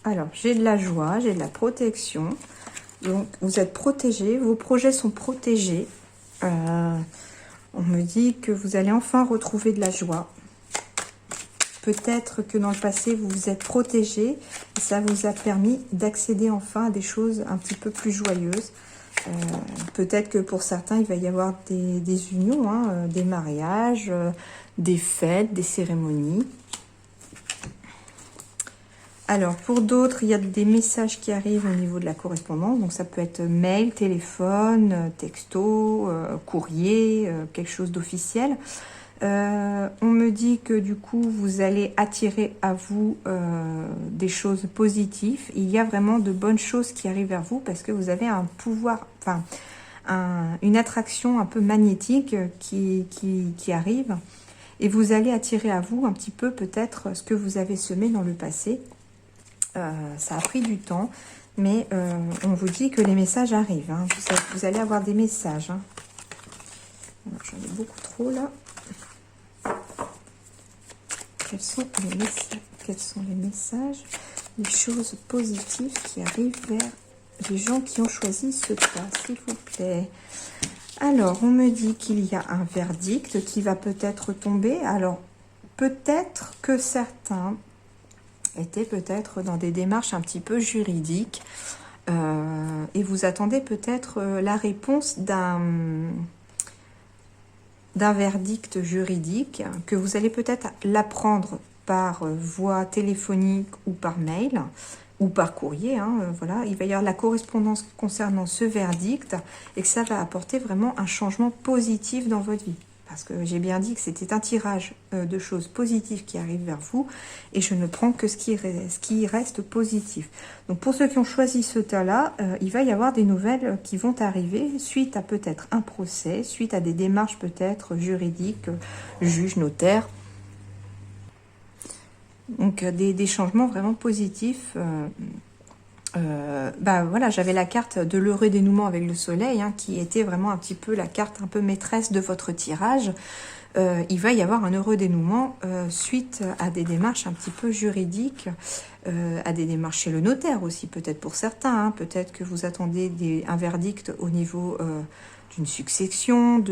Alors, j'ai de la joie, j'ai de la protection. Donc, vous êtes protégés, vos projets sont protégés. On me dit que vous allez enfin retrouver de la joie. Peut-être que dans le passé, vous vous êtes protégés et ça vous a permis d'accéder enfin à des choses un petit peu plus joyeuses. Peut-être que pour certains, il va y avoir des unions, des mariages, des fêtes, des cérémonies. Alors, pour d'autres, il y a des messages qui arrivent au niveau de la correspondance. Donc, ça peut être mail, téléphone, texto, courrier, quelque chose d'officiel. On me dit que du coup, vous allez attirer à vous des choses positives. Il y a vraiment de bonnes choses qui arrivent vers vous parce que vous avez un pouvoir, enfin, une attraction un peu magnétique qui arrive. Et vous allez attirer à vous un petit peu peut-être ce que vous avez semé dans le passé. Ça a pris du temps, mais on vous dit que les messages arrivent. Vous allez avoir des messages. J'en ai beaucoup trop là. Quels sont les messages, les choses positives qui arrivent vers les gens qui ont choisi ce tas, s'il vous plaît? Alors, on me dit qu'il y a un verdict qui va peut-être tomber. Alors, peut-être que certains étaient peut-être dans des démarches un petit peu juridiques et vous attendez peut-être la réponse d'un verdict juridique que vous allez peut-être l'apprendre par voie téléphonique ou par mail ou par courrier. Voilà, il va y avoir la correspondance concernant ce verdict et que ça va apporter vraiment un changement positif dans votre vie. Parce que j'ai bien dit que c'était un tirage de choses positives qui arrivent vers vous et je ne prends que ce qui reste positif. Donc pour ceux qui ont choisi ce tas-là, il va y avoir des nouvelles qui vont arriver suite à peut-être un procès, suite à des démarches peut-être juridiques, juge, notaire. Donc des changements vraiment positifs. Voilà, j'avais la carte de l'heureux dénouement avec le soleil, qui était vraiment un petit peu la carte un peu maîtresse de votre tirage. Il va y avoir un heureux dénouement suite à des démarches un petit peu juridiques, à des démarches chez le notaire aussi, peut-être pour certains. Peut-être que vous attendez un verdict au niveau d'une succession,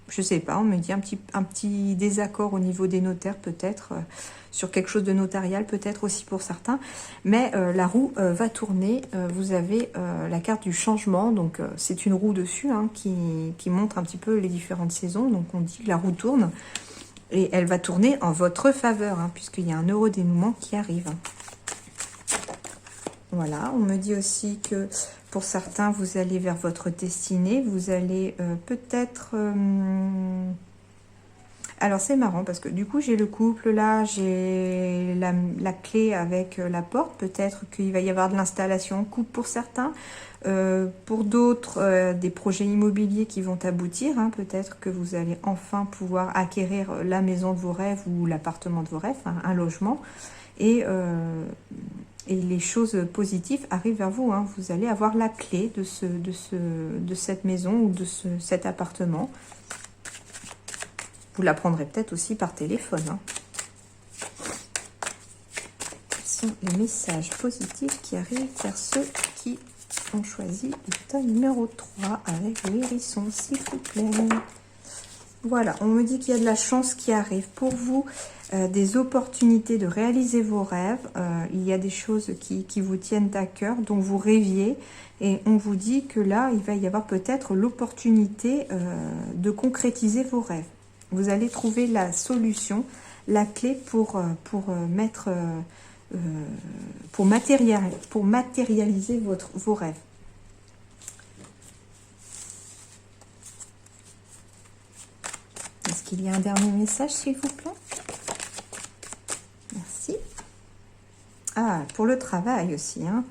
je sais pas, on me dit un petit désaccord au niveau des notaires peut-être, sur quelque chose de notarial peut-être aussi pour certains, mais la roue va tourner, vous avez la carte du changement, donc c'est une roue dessus hein, qui montre un petit peu les différentes saisons, donc on dit que la roue tourne, et elle va tourner en votre faveur, hein, puisqu'il y a un heureux dénouement qui arrive. Voilà, on me dit aussi que pour certains, vous allez vers votre destinée, vous allez peut-être... Alors c'est marrant parce que du coup j'ai le couple là, j'ai la clé avec la porte, peut-être qu'il va y avoir de l'installation en couple pour certains, pour d'autres des projets immobiliers qui vont aboutir, hein. Peut-être que vous allez enfin pouvoir acquérir la maison de vos rêves ou l'appartement de vos rêves, hein, un logement, et les choses positives arrivent vers vous, hein. Vous allez avoir la clé de cette maison ou de cet appartement. Vous la prendrez peut-être aussi par téléphone, hein. Ce sont les messages positifs qui arrivent vers ceux qui ont choisi l'état numéro 3 avec le hérisson, s'il vous plaît. Voilà, on me dit qu'il y a de la chance qui arrive pour vous, des opportunités de réaliser vos rêves. Il y a des choses qui vous tiennent à cœur, dont vous rêviez. Et on vous dit que là, il va y avoir peut-être l'opportunité de concrétiser vos rêves. Vous allez trouver la solution, la clé pour matérialiser vos rêves. Est-ce qu'il y a un dernier message, s'il vous plaît? Merci. Ah, pour le travail aussi, hein.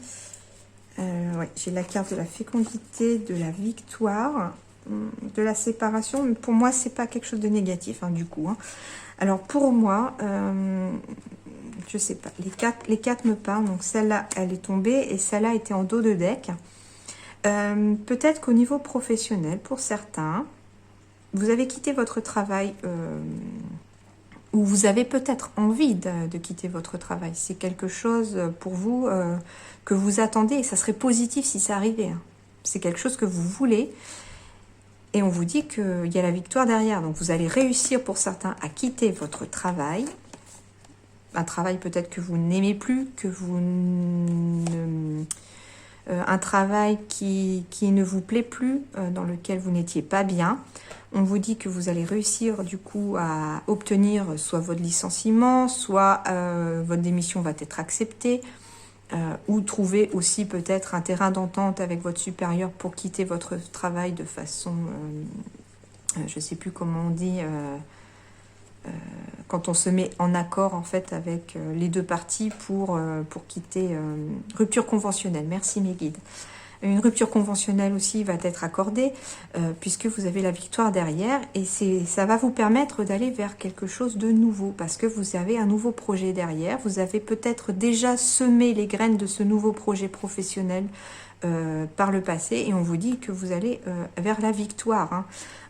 Ouais, j'ai la carte de la fécondité, de la victoire, de la séparation. Mais pour moi, c'est pas quelque chose de négatif, hein, du coup, hein. Alors, pour moi, je sais pas, les quatre me parlent. Donc, celle-là, elle est tombée et celle-là était en dos de deck. Peut-être qu'au niveau professionnel, pour certains, vous avez quitté votre travail ou vous avez peut-être envie de quitter votre travail. C'est quelque chose pour vous que vous attendez et ça serait positif si ça arrivait, hein. C'est quelque chose que vous voulez et on vous dit qu'il y a la victoire derrière. Donc vous allez réussir pour certains à quitter votre travail. Un travail peut-être que vous n'aimez plus, que vous un travail qui ne vous plaît plus, dans lequel vous n'étiez pas bien. On vous dit que vous allez réussir du coup à obtenir soit votre licenciement, soit votre démission va être acceptée, ou trouver aussi peut-être un terrain d'entente avec votre supérieur pour quitter votre travail de façon, je ne sais plus comment on dit, quand on se met en accord en fait avec les deux parties pour quitter, rupture conventionnelle. Merci mes guides. Une rupture conventionnelle aussi va être accordée puisque vous avez la victoire derrière et ça va vous permettre d'aller vers quelque chose de nouveau parce que vous avez un nouveau projet derrière. Vous avez peut-être déjà semé les graines de ce nouveau projet professionnel par le passé et on vous dit que vous allez vers la victoire, hein.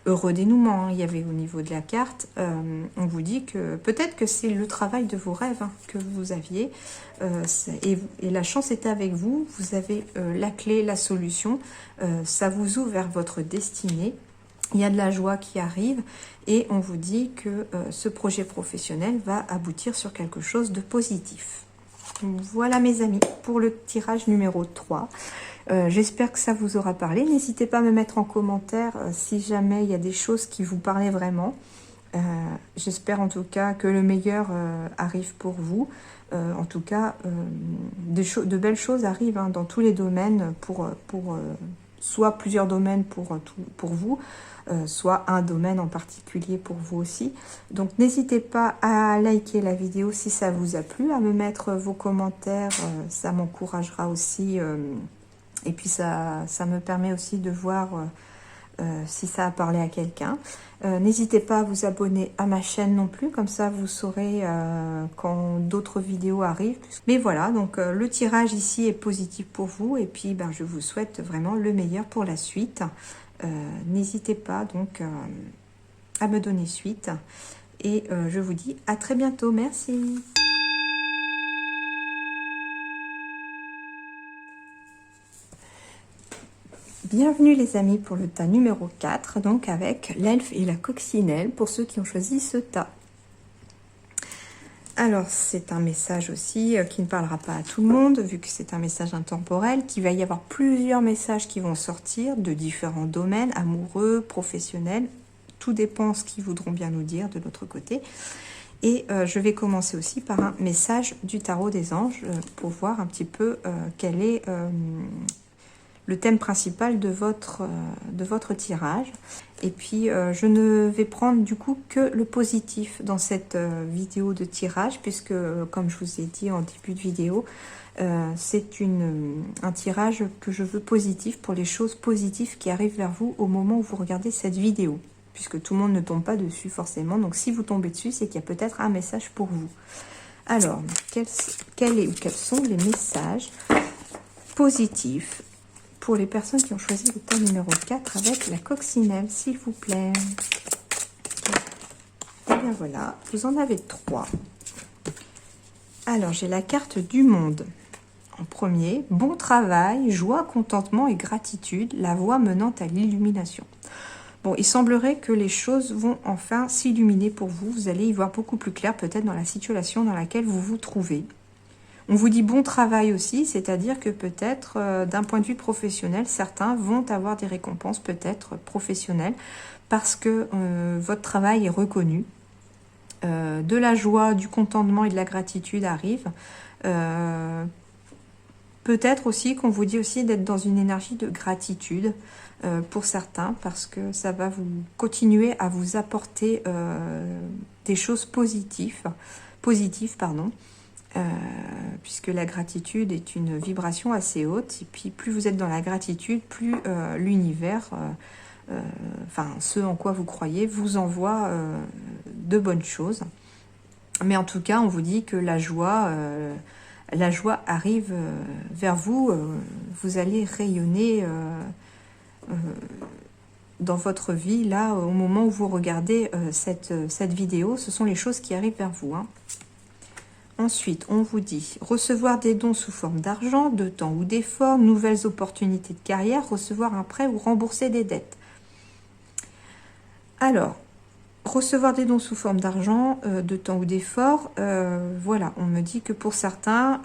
Heureux dénouement, hein, il y avait au niveau de la carte, on vous dit que peut-être que c'est le travail de vos rêves, hein, que vous aviez et la chance est avec vous, vous avez la clé, la solution, ça vous ouvre vers votre destinée. Il y a de la joie qui arrive et on vous dit que ce projet professionnel va aboutir sur quelque chose de positif. Voilà mes amis pour le tirage numéro 3. J'espère que ça vous aura parlé. N'hésitez pas à me mettre en commentaire si jamais il y a des choses qui vous parlaient vraiment. J'espère en tout cas que le meilleur arrive pour vous. En tout cas, de belles choses arrivent, hein, dans tous les domaines, soit plusieurs domaines pour vous, soit un domaine en particulier pour vous aussi. Donc n'hésitez pas à liker la vidéo si ça vous a plu, à me mettre vos commentaires, ça m'encouragera aussi. Et puis ça me permet aussi de voir si ça a parlé à quelqu'un. N'hésitez pas à vous abonner à ma chaîne non plus, comme ça vous saurez quand d'autres vidéos arrivent. Mais voilà, donc le tirage ici est positif pour vous et puis ben, je vous souhaite vraiment le meilleur pour la suite. N'hésitez pas donc à me donner suite et je vous dis à très bientôt. Merci. Bienvenue les amis pour le tas numéro 4, donc avec l'elfe et la coccinelle pour ceux qui ont choisi ce tas. Alors c'est un message aussi qui ne parlera pas à tout le monde vu que c'est un message intemporel, qu'il va y avoir plusieurs messages qui vont sortir de différents domaines, amoureux, professionnels, tout dépend ce qu'ils voudront bien nous dire de l'autre côté. Et je vais commencer aussi par un message du tarot des anges pour voir un petit peu quel est le thème principal de votre tirage. Et puis, je ne vais prendre du coup que le positif dans cette vidéo de tirage, puisque, comme je vous ai dit en début de vidéo, c'est un tirage que je veux positif pour les choses positives qui arrivent vers vous au moment où vous regardez cette vidéo, puisque tout le monde ne tombe pas dessus forcément. Donc, si vous tombez dessus, c'est qu'il y a peut-être un message pour vous. Alors, quels sont les messages positifs pour les personnes qui ont choisi le tas numéro 4 avec la coccinelle, s'il vous plaît? Et bien voilà, vous en avez 3. Alors, j'ai la carte du monde. En premier, bon travail, joie, contentement et gratitude, la voie menant à l'illumination. Bon, il semblerait que les choses vont enfin s'illuminer pour vous. Vous allez y voir beaucoup plus clair peut-être dans la situation dans laquelle vous vous trouvez. On vous dit bon travail aussi, c'est-à-dire que peut-être d'un point de vue professionnel, certains vont avoir des récompenses peut-être professionnelles parce que votre travail est reconnu. De la joie, du contentement et de la gratitude arrivent. Peut-être aussi qu'on vous dit aussi d'être dans une énergie de gratitude pour certains parce que ça va vous continuer à vous apporter des choses positives, puisque la gratitude est une vibration assez haute, et puis plus vous êtes dans la gratitude, plus l'univers, enfin ce en quoi vous croyez, vous envoie de bonnes choses. Mais en tout cas, on vous dit que la joie arrive vers vous, vous allez rayonner dans votre vie, là, au moment où vous regardez cette vidéo, ce sont les choses qui arrivent vers vous, hein. Ensuite, on vous dit recevoir des dons sous forme d'argent, de temps ou d'efforts, nouvelles opportunités de carrière, recevoir un prêt ou rembourser des dettes. Alors, recevoir des dons sous forme d'argent, de temps ou d'efforts, voilà, on me dit que pour certains,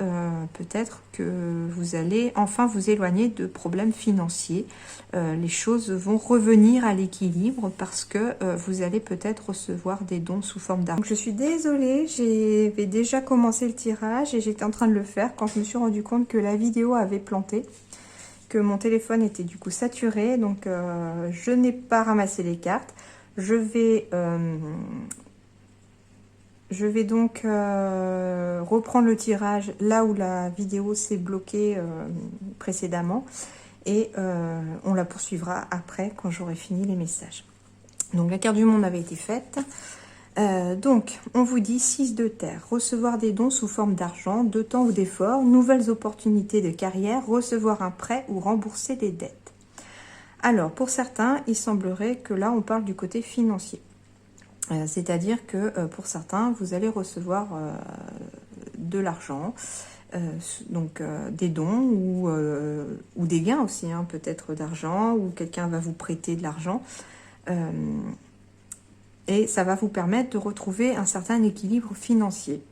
peut-être que vous allez enfin vous éloigner de problèmes financiers. Les choses vont revenir à l'équilibre parce que vous allez peut-être recevoir des dons sous forme d'argent. Je suis désolée, j'avais déjà commencé le tirage et j'étais en train de le faire quand je me suis rendu compte que la vidéo avait planté, que mon téléphone était du coup saturé, donc je n'ai pas ramassé les cartes. Je vais donc reprendre le tirage là où la vidéo s'est bloquée précédemment et on la poursuivra après quand j'aurai fini les messages. Donc la carte du monde avait été faite. Donc on vous dit 6 de terre, recevoir des dons sous forme d'argent, de temps ou d'efforts, nouvelles opportunités de carrière, recevoir un prêt ou rembourser des dettes. Alors, pour certains, il semblerait que là, on parle du côté financier. C'est-à-dire que pour certains, vous allez recevoir de l'argent, donc des dons ou des gains aussi, hein, peut-être d'argent, ou quelqu'un va vous prêter de l'argent. Et ça va vous permettre de retrouver un certain équilibre financier.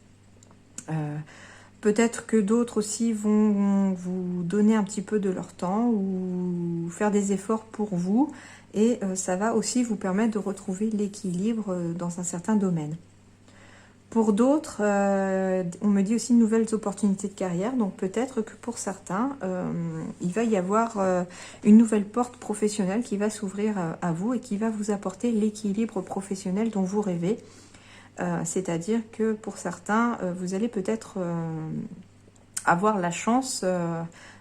Peut-être que d'autres aussi vont vous donner un petit peu de leur temps ou faire des efforts pour vous. Et ça va aussi vous permettre de retrouver l'équilibre dans un certain domaine. Pour d'autres, on me dit aussi de nouvelles opportunités de carrière. Donc peut-être que pour certains, il va y avoir une nouvelle porte professionnelle qui va s'ouvrir à vous et qui va vous apporter l'équilibre professionnel dont vous rêvez. C'est-à-dire que pour certains, vous allez peut-être avoir la chance,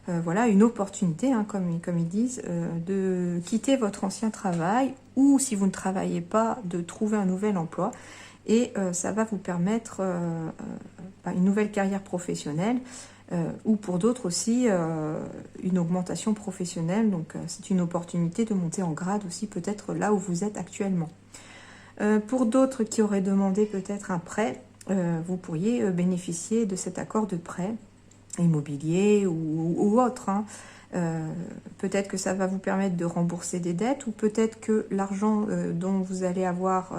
voilà, une opportunité, hein, comme ils disent, de quitter votre ancien travail ou si vous ne travaillez pas, de trouver un nouvel emploi. Et ça va vous permettre une nouvelle carrière professionnelle ou pour d'autres aussi une augmentation professionnelle. Donc c'est une opportunité de monter en grade aussi peut-être là où vous êtes actuellement. Pour d'autres qui auraient demandé peut-être un prêt, vous pourriez bénéficier de cet accord de prêt immobilier ou autre, hein, Peut-être que ça va vous permettre de rembourser des dettes, ou peut-être que l'argent dont vous allez avoir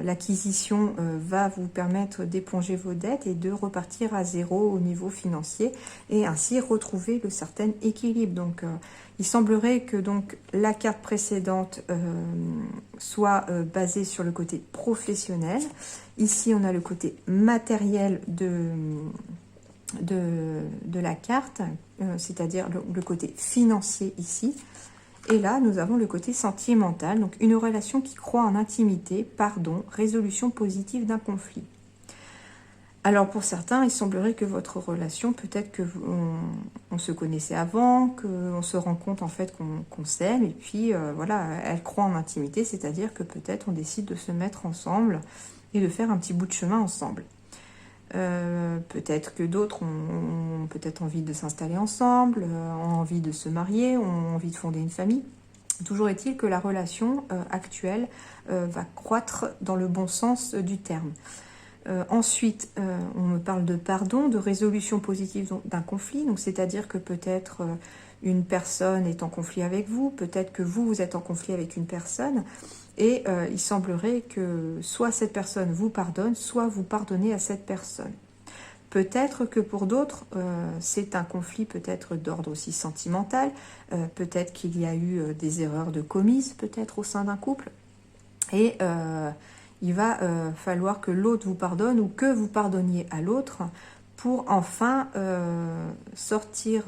l'acquisition va vous permettre d'éponger vos dettes et de repartir à zéro au niveau financier et ainsi retrouver le certain équilibre. Donc il semblerait que donc la carte précédente soit basée sur le côté professionnel. Ici on a le côté matériel de la carte, c'est-à-dire le côté financier ici. Et là, nous avons le côté sentimental, donc une relation qui croit en intimité, pardon, résolution positive d'un conflit. Alors pour certains, il semblerait que votre relation, peut-être que on se connaissait avant, qu'on se rend compte en fait qu'on s'aime, et puis voilà, elle croit en intimité, c'est-à-dire que peut-être on décide de se mettre ensemble et de faire un petit bout de chemin ensemble. Peut-être que d'autres ont peut-être envie de s'installer ensemble, ont envie de se marier, ont envie de fonder une famille. Toujours est-il que la relation actuelle va croître dans le bon sens du terme. Ensuite, on me parle de pardon, de résolution positive d'un conflit. Donc, c'est-à-dire que peut-être une personne est en conflit avec vous, peut-être que vous êtes en conflit avec une personne. Et il semblerait que soit cette personne vous pardonne, soit vous pardonnez à cette personne. Peut-être que pour d'autres, c'est un conflit peut-être d'ordre aussi sentimental. Peut-être qu'il y a eu des erreurs de commises, peut-être au sein d'un couple. Et il va falloir que l'autre vous pardonne ou que vous pardonniez à l'autre pour enfin sortir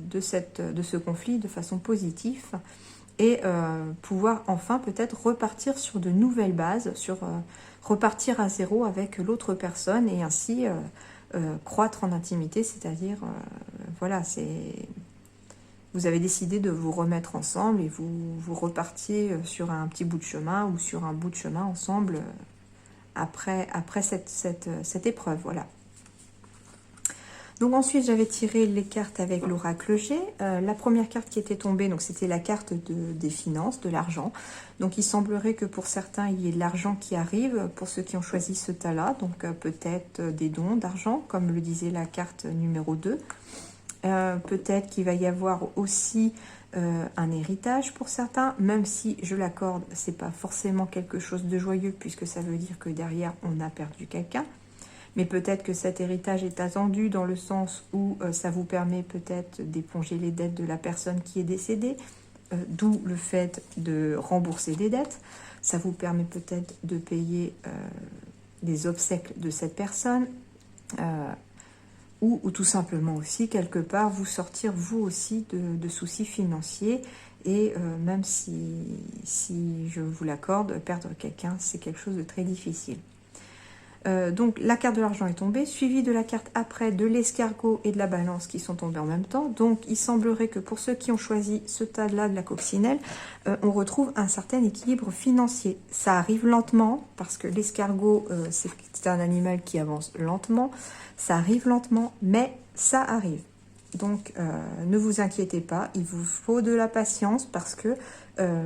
de ce conflit de façon positive. Et pouvoir enfin peut-être repartir sur de nouvelles bases, repartir à zéro avec l'autre personne et ainsi croître en intimité, c'est-à-dire, voilà, vous avez décidé de vous remettre ensemble et vous repartiez sur un petit bout de chemin ou sur un bout de chemin ensemble après cette épreuve, voilà. Donc ensuite, j'avais tiré les cartes avec l'oracle G. La première carte qui était tombée, donc c'était la carte des finances, de l'argent. Donc il semblerait que pour certains, il y ait de l'argent qui arrive, pour ceux qui ont choisi ce tas-là. Donc peut-être des dons d'argent, comme le disait la carte numéro 2. Peut-être qu'il va y avoir aussi un héritage pour certains, même si, je l'accorde, c'est pas forcément quelque chose de joyeux, puisque ça veut dire que derrière, on a perdu quelqu'un. Mais peut-être que cet héritage est attendu dans le sens où ça vous permet peut-être d'éponger les dettes de la personne qui est décédée, d'où le fait de rembourser des dettes. Ça vous permet peut-être de payer les obsèques de cette personne, ou tout simplement aussi, quelque part, vous sortir vous aussi de soucis financiers. Et même si je vous l'accorde, perdre quelqu'un, c'est quelque chose de très difficile. Donc la carte de l'argent est tombée, suivie de la carte après de l'escargot et de la balance qui sont tombés en même temps. Donc il semblerait que pour ceux qui ont choisi ce tas-là de la coccinelle, on retrouve un certain équilibre financier. Ça arrive lentement, parce que l'escargot, c'est un animal qui avance lentement. Ça arrive lentement, mais ça arrive. Donc ne vous inquiétez pas, il vous faut de la patience, parce que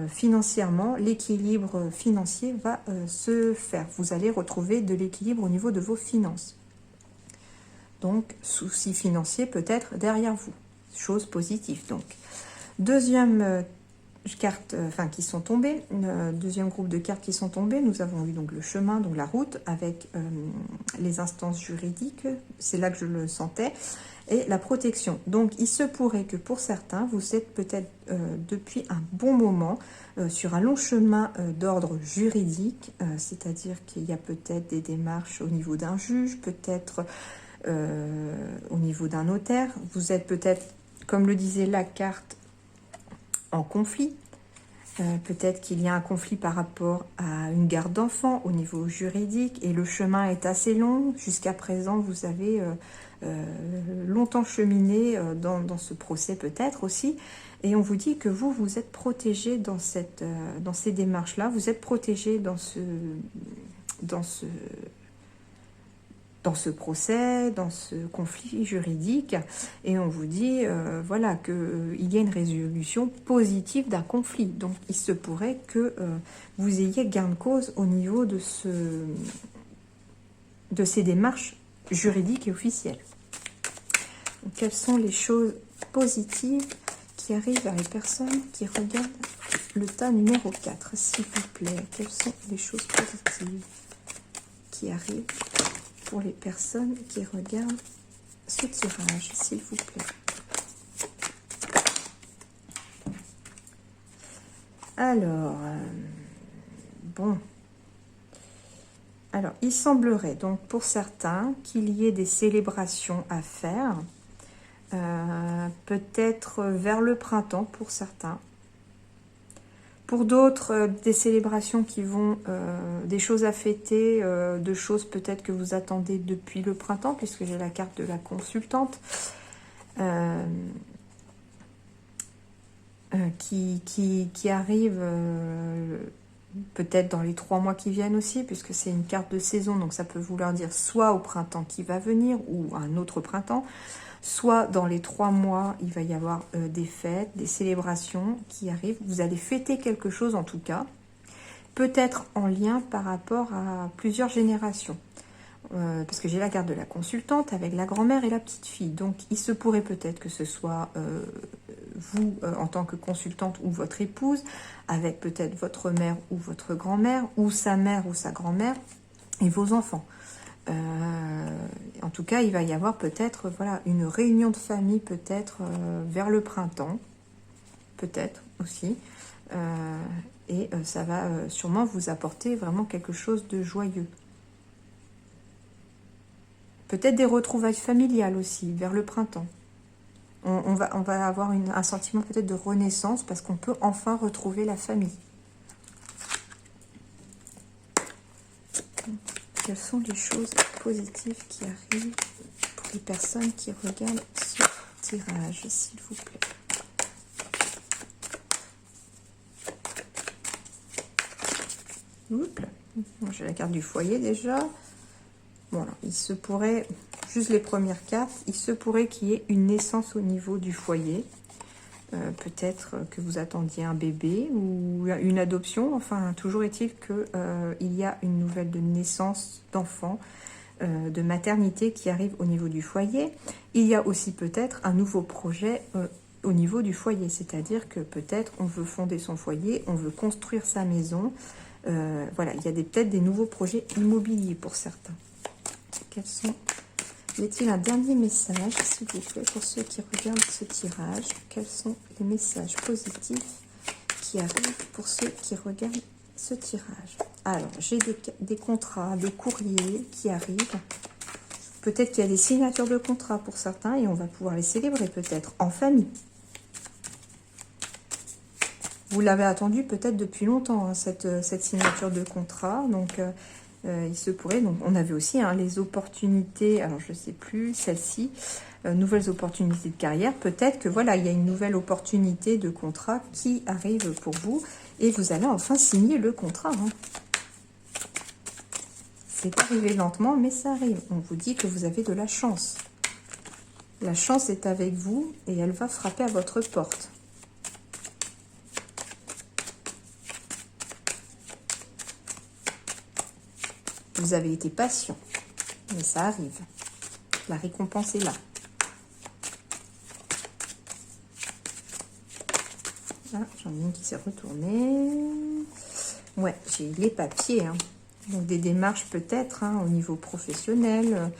financièrement, l'équilibre financier va se faire. Vous allez retrouver de l'équilibre au niveau de vos finances. Donc, souci financier peut-être derrière vous. Chose positive, donc. Deuxième carte, qui sont tombées, deuxième groupe de cartes qui sont tombées, nous avons eu donc le chemin, donc la route, avec les instances juridiques, c'est là que je le sentais, et la protection. Donc il se pourrait que pour certains, vous êtes peut-être depuis un bon moment sur un long chemin d'ordre juridique, c'est-à-dire qu'il y a peut-être des démarches au niveau d'un juge, peut-être au niveau d'un notaire. Vous êtes peut-être, comme le disait la carte, en conflit. Peut-être qu'il y a un conflit par rapport à une garde d'enfants au niveau juridique et le chemin est assez long. Jusqu'à présent, vous avez longtemps cheminé dans ce procès peut-être aussi. Et on vous dit que vous êtes protégé dans ces démarches-là. Vous êtes protégé dans ce procès, dans ce conflit juridique, et on vous dit voilà, qu'il y a une résolution positive d'un conflit. Donc il se pourrait que vous ayez gain de cause au niveau de ces démarches juridiques et officielles. Donc, quelles sont les choses positives qui arrivent vers les personnes qui regardent le tas numéro 4, s'il vous plaît. Quelles sont les choses positives qui arrivent pour les personnes qui regardent ce tirage, s'il vous plaît? Alors, bon. Alors, il semblerait donc pour certains qu'il y ait des célébrations à faire, peut-être vers le printemps pour certains. Pour d'autres, des célébrations qui vont, des choses à fêter, de choses peut-être que vous attendez depuis le printemps, puisque j'ai la carte de la consultante, qui arrive peut-être dans les 3 mois qui viennent aussi, puisque c'est une carte de saison, donc ça peut vouloir dire soit au printemps qui va venir, ou un autre printemps, soit dans les 3 mois, il va y avoir des fêtes, des célébrations qui arrivent. Vous allez fêter quelque chose en tout cas, peut-être en lien par rapport à plusieurs générations. Parce que j'ai la carte de la consultante avec la grand-mère et la petite-fille. Donc, il se pourrait peut-être que ce soit vous, en tant que consultante, ou votre épouse, avec peut-être votre mère ou votre grand-mère, ou sa mère ou sa grand-mère, et vos enfants. En tout cas, il va y avoir peut-être voilà, une réunion de famille, peut-être vers le printemps, peut-être aussi. Et ça va sûrement vous apporter vraiment quelque chose de joyeux. Peut-être des retrouvailles familiales aussi, vers le printemps. On va avoir un sentiment peut-être de renaissance, parce qu'on peut enfin retrouver la famille. Quelles sont les choses positives qui arrivent pour les personnes qui regardent ce tirage, s'il vous plaît? Oups, j'ai la carte du foyer déjà. Bon, alors, il se pourrait, juste les premières cartes, il se pourrait qu'il y ait une naissance au niveau du foyer. Peut-être que vous attendiez un bébé ou une adoption. Enfin, toujours est-il qu'il y a une nouvelle de naissance d'enfant, de maternité qui arrive au niveau du foyer. Il y a aussi peut-être un nouveau projet au niveau du foyer. C'est-à-dire que peut-être on veut fonder son foyer, on veut construire sa maison. Voilà, il y a peut-être des nouveaux projets immobiliers pour certains. Quels sont... Y a-t-il un dernier message, s'il vous plaît, pour ceux qui regardent ce tirage? Quels sont les messages positifs qui arrivent pour ceux qui regardent ce tirage? Alors, j'ai des contrats, des courriers qui arrivent. Peut-être qu'il y a des signatures de contrats pour certains et on va pouvoir les célébrer peut-être en famille. Vous l'avez attendu peut-être depuis longtemps, hein, cette signature de contrat. Donc, il se pourrait, donc on avait aussi les opportunités, alors je ne sais plus, celle-ci, nouvelles opportunités de carrière. Peut-être que voilà, il y a une nouvelle opportunité de contrat qui arrive pour vous et vous allez enfin signer le contrat. Hein. C'est arrivé lentement, mais ça arrive. On vous dit que vous avez de la chance. La chance est avec vous et elle va frapper à votre porte. Vous avez été patient, mais ça arrive. La récompense est là. Ah, j'en ai une qui s'est retournée. Ouais, j'ai les papiers. Hein. Donc des démarches peut-être au niveau professionnel.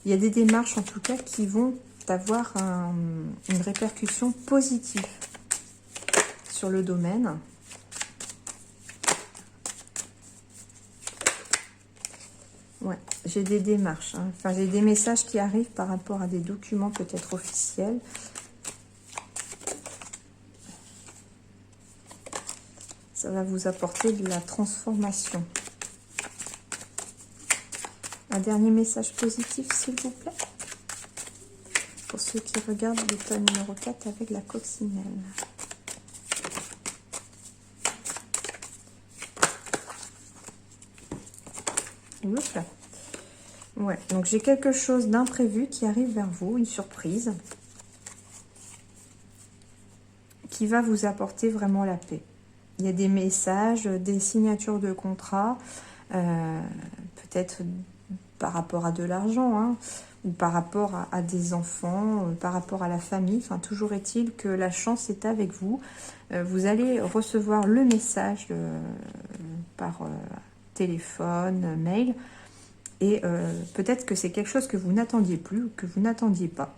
Il y a des démarches en tout cas qui vont avoir une répercussion positive sur le domaine. Ouais, j'ai des démarches, enfin j'ai des messages qui arrivent par rapport à des documents peut-être officiels. Ça va vous apporter de la transformation. Un dernier message positif, s'il vous plaît. Pour ceux qui regardent le tas numéro 4 avec la coccinelle. Oups. Ouais, donc j'ai quelque chose d'imprévu qui arrive vers vous, une surprise qui va vous apporter vraiment la paix. Il y a des messages, des signatures de contrat, peut-être par rapport à de l'argent, ou par rapport à des enfants, par rapport à la famille. Enfin, toujours est-il que la chance est avec vous. Vous allez recevoir le message par téléphone, mail, et peut-être que c'est quelque chose que vous n'attendiez plus ou que vous n'attendiez pas.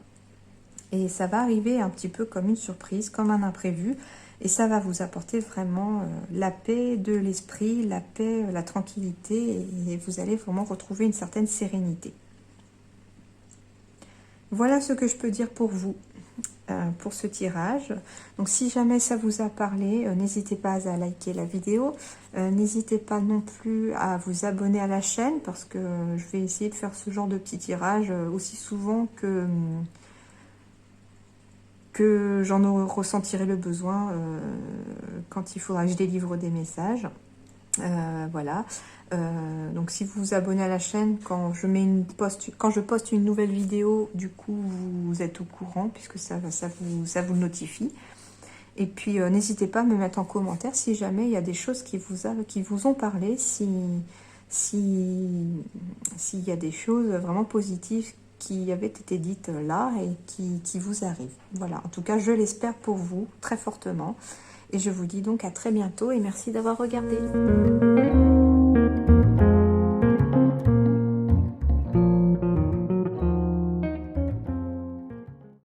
Et ça va arriver un petit peu comme une surprise, comme un imprévu, et ça va vous apporter vraiment la paix de l'esprit, la paix, la tranquillité, et vous allez vraiment retrouver une certaine sérénité. Voilà ce que je peux dire pour vous, pour ce tirage. Donc si jamais ça vous a parlé, n'hésitez pas à liker la vidéo. N'hésitez pas non plus à vous abonner à la chaîne, parce que je vais essayer de faire ce genre de petits tirages aussi souvent que j'en ressentirai le besoin quand il faudra que je délivre des messages. Voilà. Donc si vous vous abonnez à la chaîne, quand je poste une nouvelle vidéo, du coup vous êtes au courant, puisque ça vous notifie. Et puis n'hésitez pas à me mettre en commentaire si jamais il y a des choses qui vous ont parlé, s'il y a des choses vraiment positives qui avaient été dites là et qui vous arrivent. Voilà, en tout cas je l'espère pour vous très fortement. Et je vous dis donc à très bientôt et merci d'avoir regardé.